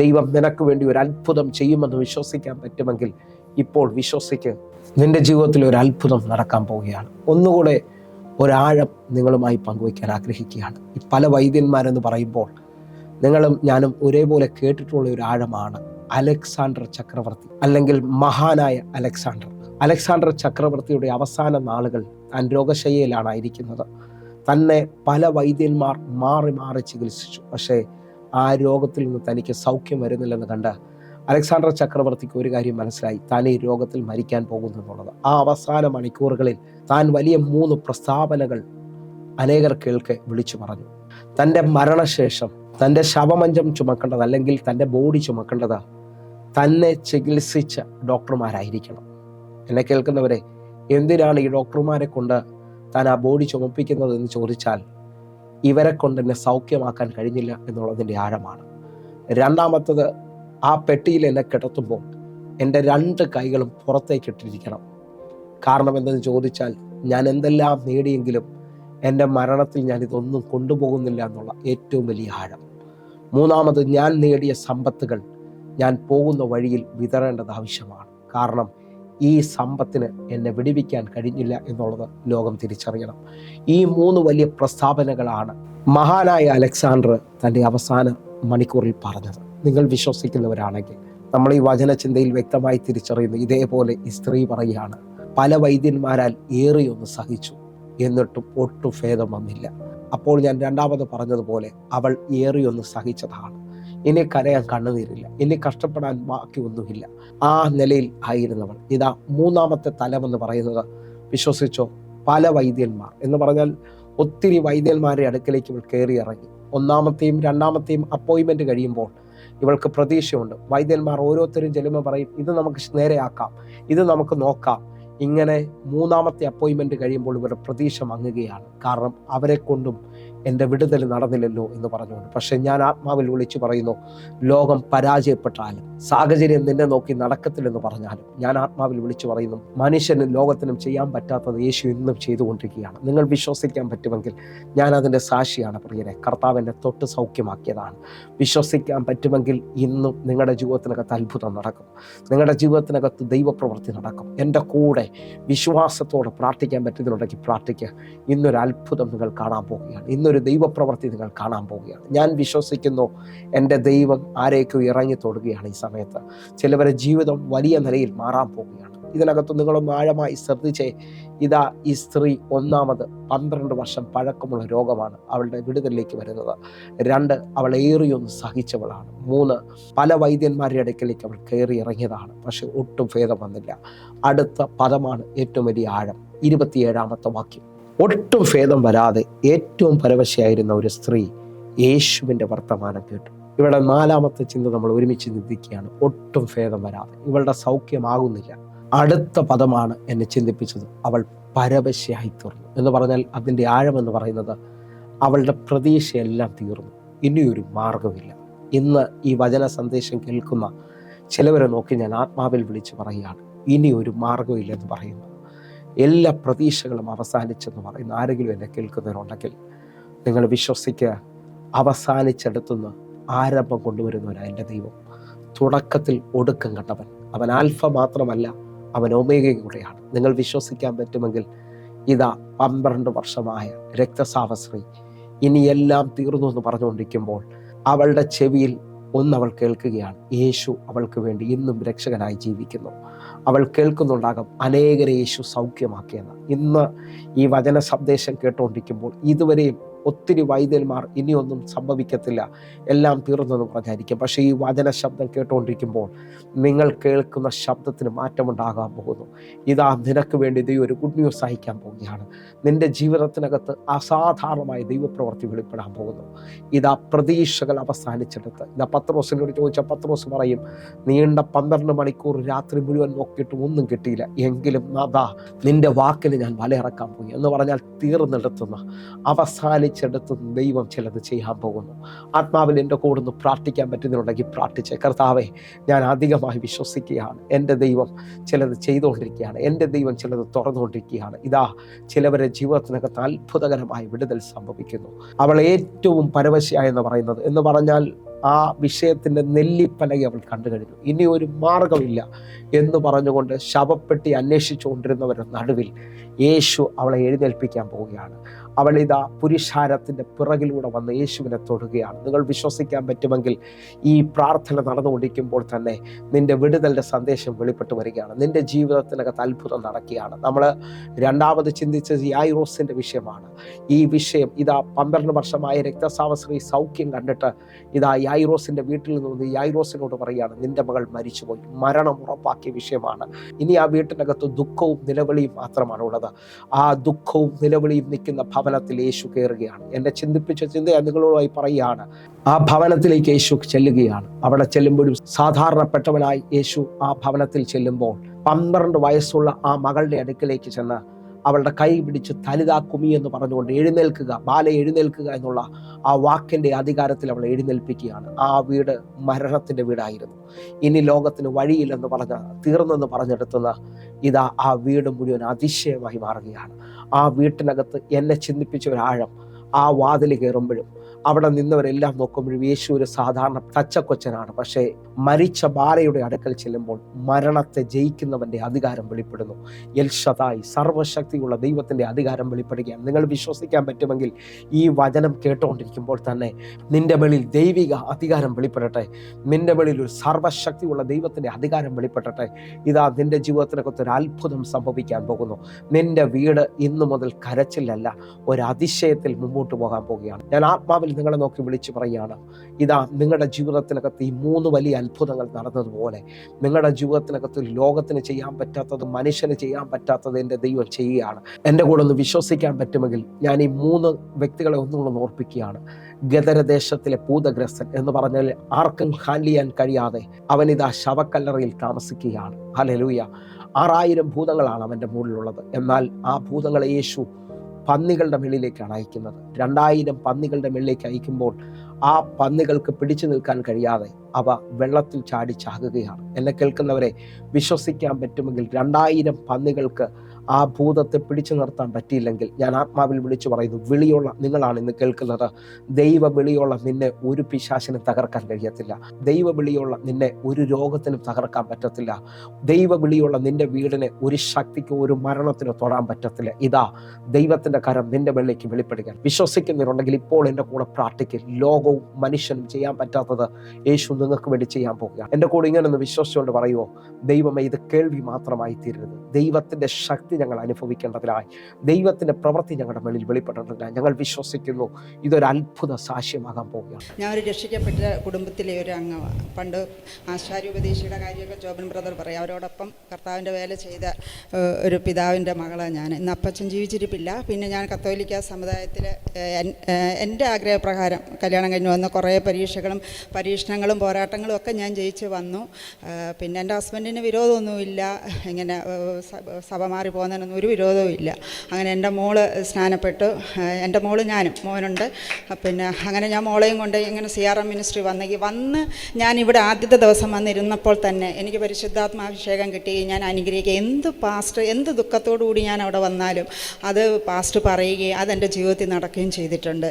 ദൈവം നിനക്ക് വേണ്ടി ഒരു അത്ഭുതം ചെയ്യുമെന്ന് വിശ്വസിക്കാൻ പറ്റുമെങ്കിൽ ഇപ്പോൾ വിശ്വസിക്ക്. നിന്റെ ജീവിതത്തിൽ ഒരു അത്ഭുതം നടക്കാൻ പോവുകയാണ്. ഒന്നുകൂടെ ഒരാഴം നിങ്ങളുമായി പങ്കുവയ്ക്കാൻ ആഗ്രഹിക്കുകയാണ്. ഈ പല വൈദ്യന്മാരെന്ന് പറയുമ്പോൾ നിങ്ങളും ഞാനും ഒരേപോലെ കേട്ടിട്ടുള്ള ഒരു ആഴമാണ് അലക്സാണ്ടർ ചക്രവർത്തി, അല്ലെങ്കിൽ മഹാനായ അലക്സാണ്ടർ ചക്രവർത്തിയുടെ അവസാന നാളുകൾ താൻ രോഗശയ്യയിലായിരിക്കുന്നത്. തന്നെ പല വൈദ്യന്മാർ മാറി മാറി ചികിത്സിച്ചു. പക്ഷേ ആ രോഗത്തിൽ നിന്ന് തനിക്ക് സൗഖ്യം വരുന്നില്ലെന്ന് കണ്ട് അലക്സാണ്ടർ ചക്രവർത്തിക്ക് ഒരു കാര്യം മനസ്സിലായി: താൻ ഈ രോഗത്തിൽ മരിക്കാൻ പോകുന്നു എന്നുള്ളത്. ആ അവസാന മണിക്കൂറുകളിൽ താൻ വലിയ 3 പ്രസ്താവനകൾ അനേകർ കേൾക്കെ വിളിച്ചു പറഞ്ഞു. തൻ്റെ മരണശേഷം തൻ്റെ ശവമഞ്ചം ചുമക്കേണ്ടത്, അല്ലെങ്കിൽ തൻ്റെ ബോഡി ചുമക്കേണ്ടത് തന്നെ ചികിത്സിച്ച ഡോക്ടർമാരായിരിക്കണം. എന്നെ കേൾക്കുന്നവരെ, എന്തിനാണ് ഈ ഡോക്ടർമാരെ കൊണ്ട് താൻ ആ ബോഡി ചുമപ്പിക്കുന്നത് എന്ന് ചോദിച്ചാൽ, ഇവരെ കൊണ്ട് എന്നെ സൗഖ്യമാക്കാൻ കഴിഞ്ഞില്ല എന്നുള്ളതിൻ്റെ ആഴമാണ്. രണ്ടാമത്തത്, ആ പെട്ടിയിൽ എന്നെ കിടത്തുമ്പോൾ എൻ്റെ 2 കൈകളും പുറത്തേക്ക് ഇട്ടിരിക്കണം. കാരണം എന്തെന്ന് ചോദിച്ചാൽ, ഞാൻ എന്തെല്ലാം നേടിയെങ്കിലും എൻ്റെ മരണത്തിൽ ഞാൻ ഇതൊന്നും കൊണ്ടുപോകുന്നില്ല എന്നുള്ള ഏറ്റവും വലിയ ആഴം. മൂന്നാമത്, ഞാൻ നേടിയ സമ്പത്തുകൾ ഞാൻ പോകുന്ന വഴിയിൽ വിതറേണ്ടത് ആവശ്യമാണ്. കാരണം ഈ സമ്പത്തിന് എന്നെ വിടുവിക്കാൻ കഴിഞ്ഞില്ല എന്നുള്ളത് ലോകം തിരിച്ചറിയണം. ഈ 3 വലിയ പ്രസ്താവനകളാണ് മഹാനായ അലക്സാണ്ടർ തൻ്റെ അവസാന മണിക്കൂറിൽ പറഞ്ഞത്. നിങ്ങൾ വിശ്വസിക്കുന്നവരാണെങ്കിൽ നമ്മൾ ഈ വചനചിന്തയിൽ വ്യക്തമായി തിരിച്ചറിയുന്നു. ഇതേപോലെ ഈ സ്ത്രീ പറയുകയാണ്, പല വൈദ്യന്മാരാൽ ഏറിയൊന്ന് സഹിച്ചു, എന്നിട്ടും ഒട്ടും ഭേദം വന്നില്ല. അപ്പോൾ ഞാൻ രണ്ടാമത് പറഞ്ഞതുപോലെ അവൾ ഏറിയൊന്ന് സഹിച്ചതാണ്. ഇനി കരയാൻ കണ്ണുനീരില്ല, ഇനി കഷ്ടപ്പെടാൻ ബാക്കി ഒന്നുമില്ല. ആ നിലയിൽ ആയിരുന്നവൾ ഇതാ 3ാമത്തെ തലമെന്ന് പറയുന്നത്, വിശ്വസിച്ചോ, പല വൈദ്യന്മാർ എന്ന് പറഞ്ഞാൽ ഒത്തിരി വൈദ്യന്മാരുടെ അടുക്കലേക്ക് ഇവൾ കയറി ഇറങ്ങി. 1ാമത്തെയും 2ാമത്തെയും അപ്പോയിൻമെൻറ്റ് കഴിയുമ്പോൾ ഇവൾക്ക് പ്രതീക്ഷയുണ്ട്. വൈദ്യന്മാർ ഓരോരുത്തരും ചെല്ലുമ്പോൾ പറയും, ഇത് നമുക്ക് നേരെയാക്കാം, ഇത് നമുക്ക് നോക്കാം. ഇങ്ങനെ 3ാമത്തെ അപ്പോയിൻമെൻറ്റ് കഴിയുമ്പോൾ ഇവരുടെ പ്രതീക്ഷ മങ്ങുകയാണ്. കാരണം അവരെ കൊണ്ടും എൻ്റെ വിടുതൽ നടന്നില്ലല്ലോ എന്ന് പറഞ്ഞുകൊണ്ട്. പക്ഷെ ഞാൻ ആത്മാവിൽ വിളിച്ചു പറയുന്നു, ലോകം പരാജയപ്പെട്ടാലും, സാഹചര്യം നിന്നെ നോക്കി നടക്കത്തില്ലെന്ന് പറഞ്ഞാലും, ഞാൻ ആത്മാവിൽ വിളിച്ചു പറയുന്നു, മനുഷ്യനും ലോകത്തിനും ചെയ്യാൻ പറ്റാത്തത് യേശു ഇന്നും ചെയ്തുകൊണ്ടിരിക്കുകയാണ്. നിങ്ങൾ വിശ്വസിക്കാൻ പറ്റുമെങ്കിൽ ഞാൻ അതിൻ്റെ സാക്ഷിയാണ് പ്രിയരെ. കർത്താവ് എന്നെ തൊട്ട് സൗഖ്യമാക്കിയതാണ്. വിശ്വസിക്കാൻ പറ്റുമെങ്കിൽ ഇന്നും നിങ്ങളുടെ ജീവിതത്തിനകത്ത് അത്ഭുതം നടക്കും, നിങ്ങളുടെ ജീവിതത്തിനകത്ത് ദൈവപ്രവൃത്തി നടക്കും. എൻ്റെ കൂടെ വിശ്വാസത്തോടെ പ്രാർത്ഥിക്കാൻ പറ്റുന്നുണ്ടെങ്കിൽ പ്രാർത്ഥിക്കുക. ഇന്നൊരു അത്ഭുതം നിങ്ങൾ കാണാൻ പോവുകയാണ്, ഇന്നൊരു ദൈവപ്രവൃത്തി നിങ്ങൾ കാണാൻ പോവുകയാണ്. ഞാൻ വിശ്വസിക്കുന്നു, എൻ്റെ ദൈവം ആരേക്കും ഇറങ്ങി തൊടുകയാണ്. ഈ സമയത്ത് ചിലവരുടെ ജീവിതം വലിയ നിലയിൽ മാറാൻ പോവുകയാണ്. ഇതിനകത്ത് നിങ്ങളൊന്ന് ആഴമായി ശ്രദ്ധിച്ചേ. ഇതാ ഈ സ്ത്രീ 1ാമത് 12 വർഷം പഴക്കമുള്ള രോഗമാണ് അവളുടെ വിടുതലിലേക്ക് വരുന്നത്. 2, അവൾ ഏറിയൊന്ന് സഹിച്ചവളാണ്. 3, പല വൈദ്യന്മാരുടെ അടുക്കലേക്ക് അവൾ കയറി ഇറങ്ങിയതാണ്. പക്ഷെ ഒട്ടും ഭേദം വന്നില്ല. അടുത്ത പദമാണ് ഏറ്റവും വലിയ ആഴം. 27ാമത്തെ വാക്യം. ഒട്ടും ഭേദം വരാതെ ഏറ്റവും പരവശയായിരുന്ന ഒരു സ്ത്രീ യേശുവിൻ്റെ വർത്തമാനം കേട്ടു. ഇവിടെ 4ാമത്തെ ചിന്ത നമ്മൾ ഒരുമിച്ച് ചിന്തിക്കുകയാണ്. ഒട്ടും ഭേദം വരാതെ, ഇവളുടെ സൗഖ്യമാകുന്നില്ല. അടുത്ത പദമാണ് എന്നെ ചിന്തിപ്പിച്ചത്. അവൾ പരവശയായി തീർന്നു എന്ന് പറഞ്ഞാൽ അതിൻ്റെ ആഴമെന്ന് പറയുന്നത്, അവളുടെ പ്രതീക്ഷയെല്ലാം തീർന്നു, ഇനിയൊരു മാർഗമില്ല. ഇന്ന് ഈ വചന സന്ദേശം കേൾക്കുന്ന ചിലവരെ നോക്കി ഞാൻ ആത്മാവിൽ വിളിച്ച് പറയുകയാണ്, ഇനിയൊരു മാർഗമില്ലെന്ന് പറയുന്നു. എല്ലാ പ്രതീക്ഷകളും അവസാനിച്ചെന്ന് പറയുന്ന ആരെങ്കിലും എന്നെ കേൾക്കുന്നവരുണ്ടെങ്കിൽ നിങ്ങൾ വിശ്വസിക്കുക. അവസാനിച്ചെടുത്തുനിന്ന് ആരംഭം കൊണ്ടുവരുന്നവനാണ് എൻ്റെ ദൈവം. തുടക്കത്തിൽ ഒടുക്കം കണ്ടവൻ. അവൻ ആൽഫ മാത്രമല്ല, അവൻ ഒമേഗയും കൂടെയാണ്. നിങ്ങൾ വിശ്വസിക്കാൻ പറ്റുമെങ്കിൽ ഇതാ 12 വർഷമായ രക്തസാവശ്രീ ഇനി എല്ലാം തീർന്നു എന്ന് പറഞ്ഞുകൊണ്ടിരിക്കുമ്പോൾ അവളുടെ ചെവിയിൽ അവൾ കേൾക്കുകയാണ്, യേശു അവൾക്ക് വേണ്ടി ഇന്നും രക്ഷകനായി ജീവിക്കുന്നു. അവൾ കേൾക്കുന്നുണ്ടാകും, അനേകരെ യേശു സൗഖ്യമാക്കിയെന്ന്. ഇന്ന് ഈ വചന സന്ദേശം കേട്ടുകൊണ്ടിരിക്കുമ്പോൾ ഇതുവരെയും ഒത്തിരി വൈദ്യന്മാർ ഇനിയൊന്നും സംഭവിക്കത്തില്ല, എല്ലാം തീർന്നെന്ന് പറഞ്ഞായിരിക്കും. പക്ഷേ ഈ വചന ശബ്ദം കേട്ടുകൊണ്ടിരിക്കുമ്പോൾ നിങ്ങൾ കേൾക്കുന്ന ശബ്ദത്തിന് മാറ്റമുണ്ടാകാൻ പോകുന്നു. ഇതാ നിനക്ക് വേണ്ടി ദൈവം ഒരു ഗുഡ് ന്യൂസ് അയക്കാൻ പോവുകയാണ്. നിന്റെ ജീവിതത്തിനകത്ത് അസാധാരണമായ ദൈവപ്രവൃത്തി വെളിപ്പെടാൻ പോകുന്നു. ഇതാ പ്രതീക്ഷകൾ അവസാനിച്ചെടുത്ത്. ഇതാ പത്രോസിനോട് ചോദിച്ച പത്രോസ് പറയും, നീണ്ട 12 മണിക്കൂർ രാത്രി മുഴുവൻ നോക്കിയിട്ടും ഒന്നും കിട്ടിയില്ല, എങ്കിലും അതാ നിന്റെ വാക്കിന് ഞാൻ വലയിറക്കാൻ പോയി എന്ന് പറഞ്ഞാൽ തീർന്നെടുത്തുന്ന അവസാനിച്ചെടുത്ത് ദൈവം ചിലത് ചെയ്യാൻ പോകുന്നു. ആത്മാവിൽ എൻ്റെ കൂടെ ഒന്ന് പ്രാർത്ഥിക്കാൻ പറ്റുന്നുണ്ടെങ്കിൽ പ്രാർത്ഥിച്ചേ. കർത്താവേ, ഞാൻ അധികമായി വിശ്വസിക്കുകയാണ്, എൻ്റെ ദൈവം ചിലത് ചെയ്തുകൊണ്ടിരിക്കുകയാണ്, എൻ്റെ ദൈവം ചിലത് തുറന്നുകൊണ്ടിരിക്കുകയാണ്. ഇതാ ചിലവരെ ജീവിതത്തിനകത്ത് അത്ഭുതകരമായി വിടുതൽ സംഭവിക്കുന്നു. അവൾ ഏറ്റവും പരവശയായെന്ന് പറയുന്നത് എന്ന് പറഞ്ഞാൽ ആ വിഷയത്തിൻ്റെ നെല്ലിപ്പലകെ അവൾ കണ്ടു കഴിഞ്ഞു. ഇനി ഒരു മാർഗമില്ല എന്ന് പറഞ്ഞുകൊണ്ട് ശവപ്പെട്ടി അന്വേഷിച്ചു കൊണ്ടിരുന്നവരുടെ നടുവിൽ യേശു അവളെ എഴുന്നേൽപ്പിക്കാൻ പോവുകയാണ്. അവളിതാ പുരുഷാരത്തിൻ്റെ പിറകിലൂടെ വന്ന് യേശുവിനെ തൊടുകയാണ്. നിങ്ങൾ വിശ്വസിക്കാൻ പറ്റുമെങ്കിൽ ഈ പ്രാർത്ഥന നടന്നുകൊണ്ടിരിക്കുമ്പോൾ തന്നെ നിന്റെ വിടുതലിൻ്റെ സന്ദേശം വെളിപ്പെട്ട് വരികയാണ്. നിന്റെ ജീവിതത്തിനകത്ത് അത്ഭുതം നടക്കുകയാണ്. നമ്മൾ രണ്ടാമത് ചിന്തിച്ചത് യായിറോസിൻ്റെ വിഷയമാണ്. ഈ വിഷയം ഇതാ 12 വർഷമായ രക്തസ്രാവസ്ത്രീ സൗഖ്യം കണ്ടിട്ട് ഇതാ യായിറോസിൻ്റെ വീട്ടിൽ നിന്ന് യായിറോസിനോട് പറയുകയാണ്, നിന്റെ മകൾ മരിച്ചുപോയി. മരണം ഉറപ്പാക്കിയ വിഷയമാണ്. ഇനി ആ വീട്ടിനകത്ത് ദുഃഖവും നിലവിളിയും മാത്രമാണ് ഉള്ളത്. ആ ദുഃഖവും നിലവിളിയും നിൽക്കുന്ന ഭവനത്തിൽ യേശു കയറുകയാണ്. എന്നെ ചിന്തിപ്പിച്ച ചിന്തയെ നിങ്ങളോടായി പറയുകയാണ്. ആ ഭവനത്തിലേക്ക് യേശു ചെല്ലുകയാണ്. അവിടെ ചെല്ലുമ്പോഴും സാധാരണപ്പെട്ടവനായി യേശു ആ ഭവനത്തിൽ ചെല്ലുമ്പോൾ 12 വയസ്സുള്ള ആ മകളുടെ അടുക്കലേക്ക് ചെന്ന് അവളുടെ കൈ പിടിച്ച് തലിതാ കുമി എന്ന് പറഞ്ഞുകൊണ്ട് എഴുന്നേൽക്കുക, ബാല എഴുന്നേൽക്കുക എന്നുള്ള ആ വാക്കിൻ്റെ അധികാരത്തിൽ അവളെ എഴുന്നേൽപ്പിക്കുകയാണ്. ആ വീട് മരണത്തിൻ്റെ വീടായിരുന്നു. ഇനി ലോകത്തിന് വഴിയില്ലെന്ന് തീർന്നെന്ന് പറഞ്ഞെടുത്തുന്ന ഇതാ ആ വീട് മുഴുവൻ അതിശയമായി മാറുകയാണ്. ആ വീട്ടിനകത്ത് എന്നെ ചിന്തിപ്പിച്ച ഒരാഴം. ആ വാതിൽ കയറുമ്പോഴും അവിടെ നിന്നവരെല്ലാം നോക്കുമ്പോഴും യേശു ഒരു സാധാരണ തച്ചക്കൊച്ചനാണ്. പക്ഷേ മരിച്ച ബാലയുടെ അടുക്കൽ ചെല്ലുമ്പോൾ മരണത്തെ ജയിക്കുന്നവൻ്റെ അധികാരം വെളിപ്പെടുന്നു. എൽ ഷദായ്, സർവശക്തിയുള്ള ദൈവത്തിൻ്റെ അധികാരം വെളിപ്പെടുകയാണ്. നിങ്ങൾ വിശ്വസിക്കാൻ പറ്റുമെങ്കിൽ ഈ വചനം കേട്ടുകൊണ്ടിരിക്കുമ്പോൾ തന്നെ നിന്റെ മേളിൽ ദൈവിക അധികാരം വെളിപ്പെടട്ടെ. നിന്റെ മേളിൽ ഒരു സർവശക്തിയുള്ള ദൈവത്തിൻ്റെ അധികാരം വെളിപ്പെടട്ടെ. ഇതാ നിന്റെ ജീവിതത്തിനകത്ത് ഒരു അത്ഭുതം സംഭവിക്കാൻ പോകുന്നു. നിന്റെ വീട് ഇന്നു മുതൽ കരച്ചിലല്ല, ഒരു അതിശയത്തിൽ മുമ്പോട്ട് പോകാൻ പോവുകയാണ്. ഞാൻ ആത്മാവിൽ നിങ്ങളെ നോക്കി വിളിച്ചു പറയുകയാണ്, ഇതാ നിങ്ങളുടെ ജീവിതത്തിനകത്ത് ഈ 3 വലിയ അത്ഭുതങ്ങൾ നടന്നതുപോലെ നിങ്ങളുടെ ജീവിതത്തിനകത്ത് ലോകത്തിന് ചെയ്യാൻ പറ്റാത്തത്, മനുഷ്യന് ചെയ്യാൻ പറ്റാത്തത് എൻ്റെ ദൈവം ചെയ്യുകയാണ്. എൻ്റെ കൂടെ ഒന്ന് വിശ്വസിക്കാൻ പറ്റുമെങ്കിൽ ഞാൻ ഈ 3 വ്യക്തികളെ ഒന്നുകൂടെ ഓർപ്പിക്കുകയാണ്. ഗദരദേശത്തിലെ ഭൂതഗ്രസ്തൻ എന്ന് പറഞ്ഞാൽ ആർക്കും ഹാൻഡിൽ ചെയ്യാൻ കഴിയാതെ അവനിതാ ശവക്കല്ലറയിൽ താമസിക്കുകയാണ്. ഹല്ലേലൂയ. 6000 ഭൂതങ്ങളാണ് അവൻ്റെ മുകളിലുള്ളത്. എന്നാൽ ആ ഭൂതങ്ങളെ യേശു പന്നികളുടെ മേളിലേക്കാണ് അയക്കുന്നത്. 2000 പന്നികളുടെ മേളിലേക്ക് അയക്കുമ്പോൾ ആ പന്നികൾക്ക് പിടിച്ചു നിൽക്കാൻ കഴിയാതെ അവ വെള്ളത്തിൽ ചാടി ചാകുകയാണ്. എന്നെ കേൾക്കുന്നവരെ, വിശ്വസിക്കാൻ പറ്റുമെങ്കിൽ 2000 പന്നികൾക്ക് ആ ഭൂതത്തെ പിടിച്ചു നിർത്താൻ പറ്റിയില്ലെങ്കിൽ ഞാൻ ആത്മാവിൽ വിളിച്ചു പറയുന്നു, വിളിയുള്ള നിങ്ങളാണ് ഇന്ന് കേൾക്കുന്നത്. ദൈവ വിളിയുള്ള നിന്നെ ഒരു പിശാചിനും തകർക്കാൻ കഴിയത്തില്ല. ദൈവ വിളിയുള്ള നിന്നെ ഒരു രോഗത്തിനും തകർക്കാൻ പറ്റത്തില്ല. ദൈവ വിളിയുള്ള നിന്റെ വീടിനെ ഒരു ശക്തിക്കോ ഒരു മരണത്തിനോ തൊടാൻ പറ്റത്തില്ല. ഇതാ ദൈവത്തിന്റെ കരം നിന്റെ മേളിലേക്ക് വെളിപ്പെടുക. വിശ്വസിക്കുന്നുണ്ടെങ്കിൽ ഇപ്പോൾ എൻ്റെ കൂടെ പ്രാർത്ഥിക്കുക. ലോകവും മനുഷ്യനും ചെയ്യാൻ പറ്റാത്തത് യേശു നിങ്ങൾക്ക് വേണ്ടി ചെയ്യാൻ പോകുക. എൻ്റെ കൂടെ ഇങ്ങനെ ഒന്ന് വിശ്വസിച്ചുകൊണ്ട് പറയുമോ, ദൈവമേ, ഇത് കേൾവി മാത്രമായി തീരരുത്. ദൈവത്തിന്റെ ശക്തി ഞങ്ങൾ അനുഭവിക്കേണ്ടതിനായി, ദൈവത്തിന്റെ പ്രവൃത്തി ഞങ്ങളുടെ മേളിൽ വെളിപ്പെടേണ്ടതിനായി ഞങ്ങൾ വിശ്വസിക്കുന്നു. ഇതൊരു അത്ഭുത സാക്ഷ്യമാകാൻ പോവുകയാണ്. ഞാൻ ഒരു രക്ഷിക്കപ്പെട്ട കുടുംബത്തിലെ ഒരു അംഗമാണ്. പണ്ട് ആശാര്യോപദേശിയുടെ കാര്യമൊക്കെ ജോബൻ ബ്രദർ പറയും. അവരോടൊപ്പം കർത്താവിൻ്റെ വേല ചെയ്ത ഒരു പിതാവിൻ്റെ മകളാണ് ഞാൻ. ഇന്ന് അപ്പച്ചൻ ജീവിച്ചിരിപ്പില്ല. പിന്നെ ഞാൻ കത്തോലിക്ക സമുദായത്തിൽ എൻ്റെ ആഗ്രഹപ്രകാരം കല്യാണം കഴിഞ്ഞ് വന്ന കുറേ പരീക്ഷണങ്ങളും പോരാട്ടങ്ങളും ഒക്കെ ഞാൻ ജയിച്ച് വന്നു. പിന്നെ എൻ്റെ ഹസ്ബൻഡിന് വിരോധമൊന്നുമില്ല. ഇങ്ങനെ സഭ മാറി പോകുന്നതിനൊന്നും ഒരു വിരോധവും ഇല്ല. അങ്ങനെ എൻ്റെ മോള് സ്നാനപ്പെട്ടു. എൻ്റെ മോള് ഞാനും മോനുണ്ട്. പിന്നെ അങ്ങനെ ഞാൻ മോളെയും കൊണ്ട് ഇങ്ങനെ CRM മിനിസ്ട്രി വന്ന് ഞാൻ ഇവിടെ ആദ്യത്തെ ദിവസം വന്നിരുന്നപ്പോൾ തന്നെ എനിക്ക് പരിശുദ്ധാത്മാഭിഷേകം കിട്ടി. ഞാൻ അനുഗ്രഹിക്കുക. എന്ത് ദുഃഖത്തോടു കൂടി ഞാൻ അവിടെ വന്നാലും അത് പാസ്റ്റ് പറയുകയും അതെൻ്റെ ജീവിതത്തിൽ നടക്കുകയും ചെയ്തിട്ടുണ്ട്.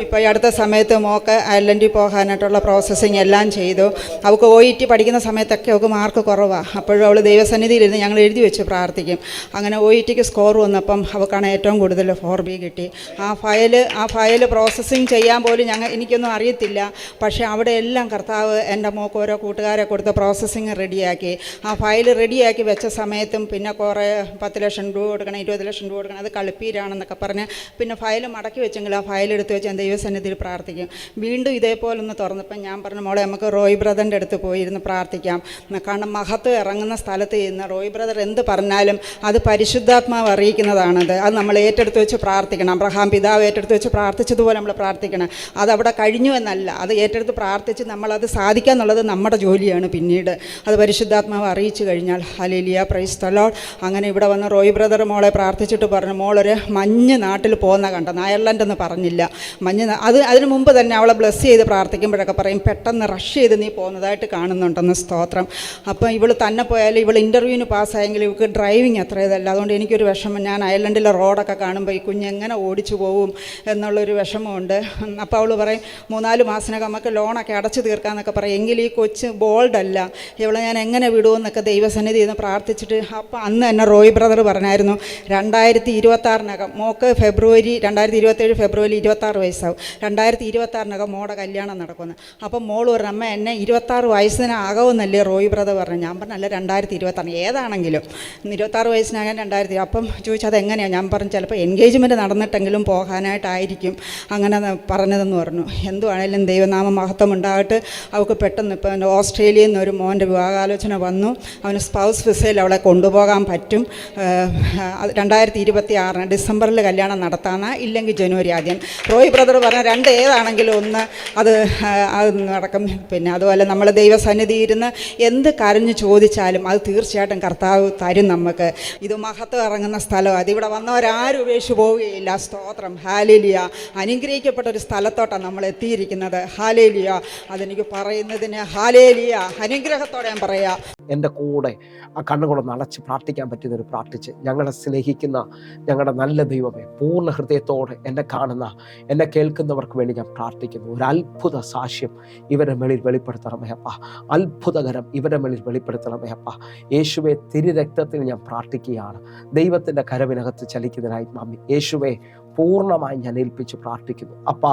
ഇപ്പോൾ ഈ അടുത്ത സമയത്ത് മോൾക്ക് ഐലൻഡിൽ പോകാനായിട്ടുള്ള പ്രോസസ്സിങ് എല്ലാം ചെയ്തു. അവൾക്ക് OET പഠിക്കുന്ന സമയത്തൊക്കെ അവൾക്ക് മാർക്ക് കുറവാണ്. അപ്പോഴും അവൾ ദൈവസന്നിധിയിലിരുന്ന് ഞങ്ങൾ എഴുതി വെച്ച് പ്രാർത്ഥിക്കും. അങ്ങനെ OETക്ക് സ്കോർ വന്നപ്പം അവൾക്കാണ് ഏറ്റവും കൂടുതൽ 4B കിട്ടി. ആ ഫയൽ പ്രോസസ്സിങ് ചെയ്യാൻ പോലും എനിക്കൊന്നും അറിയത്തില്ല. പക്ഷേ അവിടെ എല്ലാം കർത്താവ് എൻ്റെ മോൾക്ക് ഓരോ കൂട്ടുകാരെ കൊടുത്ത് പ്രോസസ്സിങ് റെഡിയാക്കി. ആ ഫയൽ റെഡിയാക്കി വെച്ച സമയത്തും പിന്നെ കുറേ 10 ലക്ഷം രൂപ കൊടുക്കണം, 20 ലക്ഷം രൂപ കൊടുക്കണം, അത് കളിപ്പീരാണെന്നൊക്കെ പറഞ്ഞ് പിന്നെ ഫയൽ മടക്കി വെച്ചെങ്കിൽ ആ ഫയൽ എടുത്ത് വെച്ച് ഞാൻ ദൈവസന്നിധിയിൽ പ്രാർത്ഥിക്കും. വീണ്ടും ഇതേപോലെ ഒന്ന് തുറന്നപ്പം ഞാൻ പറഞ്ഞു, മോളെ നമുക്ക് റോയ് ബ്രദറിൻ്റെ അടുത്ത് പോയിരുന്ന് പ്രാർത്ഥിക്കാം. കാരണം മഹത്വം ഇറങ്ങുന്ന സ്ഥലത്ത് ഇരുന്ന് റോയ് ബ്രദർ എന്ത് പറഞ്ഞാലും അത് പരിശുദ്ധാത്മാവ് അറിയിക്കുന്നതാണത്. അത് നമ്മൾ ഏറ്റെടുത്ത് വെച്ച് പ്രാർത്ഥിക്കണം. അബ്രഹാം പിതാവ് ഏറ്റെടുത്ത് വെച്ച് പ്രാർത്ഥിച്ചതുപോലെ നമ്മൾ പ്രാർത്ഥിക്കണം. അതവിടെ കഴിഞ്ഞു എന്നല്ല, അത് ഏറ്റെടുത്ത് പ്രാർത്ഥിച്ച് നമ്മളത് സാധിക്കുക എന്നുള്ളത് നമ്മുടെ ജോലിയാണ്. പിന്നീട് അത് പരിശുദ്ധാത്മാവ് അറിയിച്ചു കഴിഞ്ഞാൽ ഹല്ലേലൂയ, പ്രൈസ് ദി ലോർഡ്. അങ്ങനെ ഇവിടെ വന്ന് റോയ് ബ്രദർ മോളെ പ്രാർത്ഥിച്ചിട്ട് പറഞ്ഞു, മോളൊരു മഞ്ഞ് നാട്ടിൽ പോകുന്ന കണ്ടെന്ന്. അയർലൻഡ് എന്ന് പറഞ്ഞില്ല. അതിന് മുമ്പ് തന്നെ അവളെ ബ്ലെസ് ചെയ്ത് പ്രാർത്ഥിക്കുമ്പോഴൊക്കെ പറയും പെട്ടെന്ന് റഷ് ചെയ്ത് നീ പോകുന്നതായിട്ട് കാണുന്നുണ്ടെന്ന്. സ്തോത്രം. അപ്പം ഇവൾ തന്നെ പോയാലും ഇവൾ ഇൻ്റർവ്യൂവിന് പാസ്സായെങ്കിൽ ഇവൾക്ക് ഡ്രൈവിങ് അത്ര ഇതല്ല. അതുകൊണ്ട് എനിക്കൊരു വിഷമം, ഞാൻ അയർലൻഡിലെ റോഡൊക്കെ കാണുമ്പോൾ ഈ കുഞ്ഞെങ്ങനെ ഓടിച്ചു പോവും എന്നുള്ളൊരു വിഷമമുണ്ട്. അപ്പോൾ അവൾ പറയും 3-4 മാസത്തിനൊക്കെ നമുക്ക് ലോണൊക്കെ അടച്ചു തീർക്കാമെന്നൊക്കെ പറയും. എങ്കിൽ ഈ കൊച്ച് ബോൾഡല്ല, ഇവളെ ഞാൻ എങ്ങനെ വിടുമെന്നൊക്കെ ദൈവസന്നിധി എന്ന് പ്രാർത്ഥിച്ചിട്ട് അപ്പോൾ അന്ന് തന്നെ റോയ് ബ്രദർ പറഞ്ഞായിരുന്നു 2026 മോക്ക് 2027 ഫെബ്രുവരി 26 വയസ്സാവും, 2026 മോടെ കല്യാണം നടക്കുന്നു. അപ്പം മോള് പറഞ്ഞു അമ്മ എന്നെ 26 വയസ്സിനാകുമെന്നല്ലേ റോയ് ബ്രദർ പറഞ്ഞു. ഞാൻ പറഞ്ഞല്ല 2026 ഏതാണെങ്കിലും 26 വയസ്സിനാകാൻ 2000. അപ്പം ചോദിച്ചാൽ അതെങ്ങനെയാണ്? ഞാൻ പറഞ്ഞു ചിലപ്പോൾ എൻഗേജ്മെൻറ്റ് നടന്നിട്ടെങ്കിലും പോകാനായിട്ടായിരിക്കും അങ്ങനെ പറഞ്ഞതെന്ന് പറഞ്ഞു. എന്തുവാണേലും ദൈവനാമ മഹത്വം ഉണ്ടാകട്ടെ. അവൾക്ക് പെട്ടെന്ന് ഇപ്പം ഓസ്ട്രേലിയയിൽ നിന്ന് ഒരു മോൻ്റെ വിവാഹാലോചന വന്നു. അവന് സ്പൗസ് വിസയിൽ അവളെ കൊണ്ടുപോകാൻ പറ്റും. 2026 ഡിസംബറിൽ കല്യാണം നടത്താനാ, ഇല്ലെങ്കിൽ ജനുവരി ആദ്യം. റോയ് ബ്രദർ പറഞ്ഞ ഏതാണെങ്കിലും ഒന്ന് അത് നടക്കും. പിന്നെ അതുപോലെ നമ്മൾ ദൈവസന്നിധി ഇരുന്ന് എന്ത് കരഞ്ഞു ചോദിച്ചാലും അത് തീർച്ചയായിട്ടും കർത്താവ് തരും നമുക്ക്. ഇത് മഹത്വം ഇറങ്ങുന്ന സ്ഥലമാണ്. അതിവിടെ വന്നവരാരും ഉപേക്ഷിച്ച് പോവുകയില്ല. സ്തോത്രം. ഹാലേലിയ. അനുഗ്രഹിക്കപ്പെട്ട ഒരു സ്ഥലത്തോട്ടാണ് നമ്മൾ എത്തിയിരിക്കുന്നത്. ഹാലേലിയ. അതെനിക്ക് പറയുന്നതിന് ഹാലേലിയ. അനുഗ്രഹത്തോടെ ഞാൻ പറയാം. എൻ്റെ കൂടെ ആ കണ്ണുകളൊന്ന് അടച്ച് പ്രാർത്ഥിക്കാൻ പറ്റുന്നൊരു പ്രാർത്ഥിച്ച്, ഞങ്ങളെ സ്നേഹിക്കുന്ന ഞങ്ങളുടെ നല്ല ദൈവമേ, പൂർണ്ണ ഹൃദയത്തോടെ എന്നെ കാണുന്ന എന്നെ കേൾക്കുന്നവർക്ക് വേണ്ടി ഞാൻ പ്രാർത്ഥിക്കുന്നു. ഒരു അത്ഭുത സാക്ഷ്യം ഇവരുടെ മേളിൽ വെളിപ്പെടുത്തണമേ അപ്പ. അത്ഭുതകരം ഇവരുടെ മേളിൽ വെളിപ്പെടുത്തണമേ അപ്പ. യേശുവെ, തിരുരക്തത്തിൽ ഞാൻ പ്രാർത്ഥിക്കുകയാണ്. ദൈവത്തിൻ്റെ കരവിനകത്ത് ചലിക്കുന്നതിനായി മാമി യേശുവെ പൂർണ്ണമായി ഞാൻ ഏൽപ്പിച്ച് പ്രാർത്ഥിക്കുന്നു. അപ്പാ,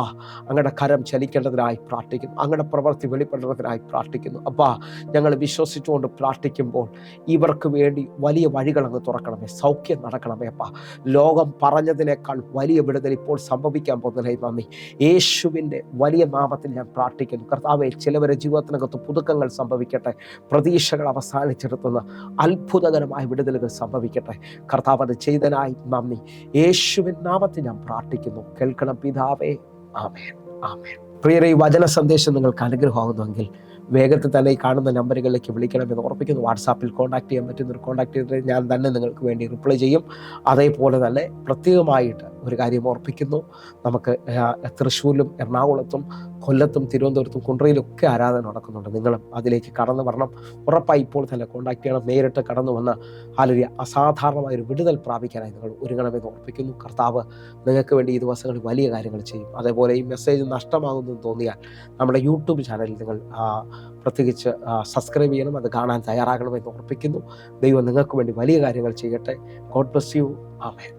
അങ്ങയുടെ കരം ചലിക്കേണ്ടതിനായി പ്രാർത്ഥിക്കുന്നു. അങ്ങയുടെ പ്രവൃത്തി വെളിപ്പെടുന്നതിനായി പ്രാർത്ഥിക്കുന്നു. അപ്പാ, ഞങ്ങൾ വിശ്വസിച്ചുകൊണ്ട് പ്രാർത്ഥിക്കുമ്പോൾ ഇവർക്ക് വേണ്ടി വലിയ വഴികൾ അങ്ങ് തുറക്കണമേ. സൗഖ്യം നടക്കണമേ അപ്പാ. ലോകം പറഞ്ഞതിനേക്കാൾ വലിയ വിടുതൽ ഇപ്പോൾ സംഭവിക്കാൻ പോകുന്നതിനായി നന്ദി. യേശുവിൻ്റെ വലിയ നാമത്തിൽ ഞാൻ പ്രാർത്ഥിക്കുന്നു. കർത്താവേ, ചിലവരുടെ ജീവിതത്തിനകത്ത് പുതുക്കങ്ങൾ സംഭവിക്കട്ടെ. പ്രതീക്ഷകൾ അവസാനിച്ചെടുത്തുന്ന അത്ഭുതകരമായ വിടുതലുകൾ സംഭവിക്കട്ടെ. കർത്താവ് അത് ചെയ്തതിനായി നന്ദി. യേശുവിൻ നാമത്തിൽ ഞാൻ പ്രാർത്ഥിക്കുന്നു. കേൾക്കണം പിതാവേ. ആമേൻ. ആമേൻ. പ്രിയരെ, ഈ വചന സന്ദേശം നിങ്ങൾക്ക് അനുഗ്രഹമാകുന്നുവെങ്കിൽ വേഗത്തിൽ തന്നെ ഈ കാണുന്ന നമ്പറുകളിലേക്ക് വിളിക്കണമെന്ന് ഓർപ്പിക്കുന്നു. വാട്സാപ്പിൽ കോൺടാക്ട് ചെയ്യാൻ പറ്റുന്നവർ കോൺടാക്ട് ചെയ്തിട്ട് ഞാൻ തന്നെ നിങ്ങൾക്ക് വേണ്ടി റിപ്ലൈ ചെയ്യും. അതേപോലെ തന്നെ പ്രത്യേകമായിട്ട് ഒരു കാര്യം ഓർപ്പിക്കുന്നു. നമുക്ക് തൃശ്ശൂരിലും എറണാകുളത്തും കൊല്ലത്തും തിരുവനന്തപുരത്തും കുണ്ട്രയിലൊക്കെ ആരാധന നടക്കുന്നുണ്ട്. നിങ്ങളും അതിലേക്ക് കടന്നു വരണം. ഉറപ്പായി ഇപ്പോൾ തന്നെ കോൺടാക്ട് ചെയ്യണം. നേരിട്ട് കടന്നു വന്ന് ഹാലരിയ അസാധാരണമായൊരു വിടുതൽ പ്രാപിക്കാനായി നിങ്ങൾ ഒരുങ്ങണമെന്ന് ഓർപ്പിക്കുന്നു. കർത്താവ് നിങ്ങൾക്ക് വേണ്ടി ഈ ദിവസങ്ങളിൽ വലിയ കാര്യങ്ങൾ ചെയ്യും. അതേപോലെ ഈ മെസ്സേജ് നഷ്ടമാകുമെന്ന് തോന്നിയാൽ നമ്മുടെ യൂട്യൂബ് ചാനലിൽ നിങ്ങൾ പ്രത്യേകിച്ച് സബ്സ്ക്രൈബ് ചെയ്യണം. അത് കാണാൻ തയ്യാറാകണമെന്ന് ഓർപ്പിക്കുന്നു. ദൈവം നിങ്ങൾക്ക് വേണ്ടി വലിയ കാര്യങ്ങൾ ചെയ്യട്ടെ. God bless you. ആമേൻ.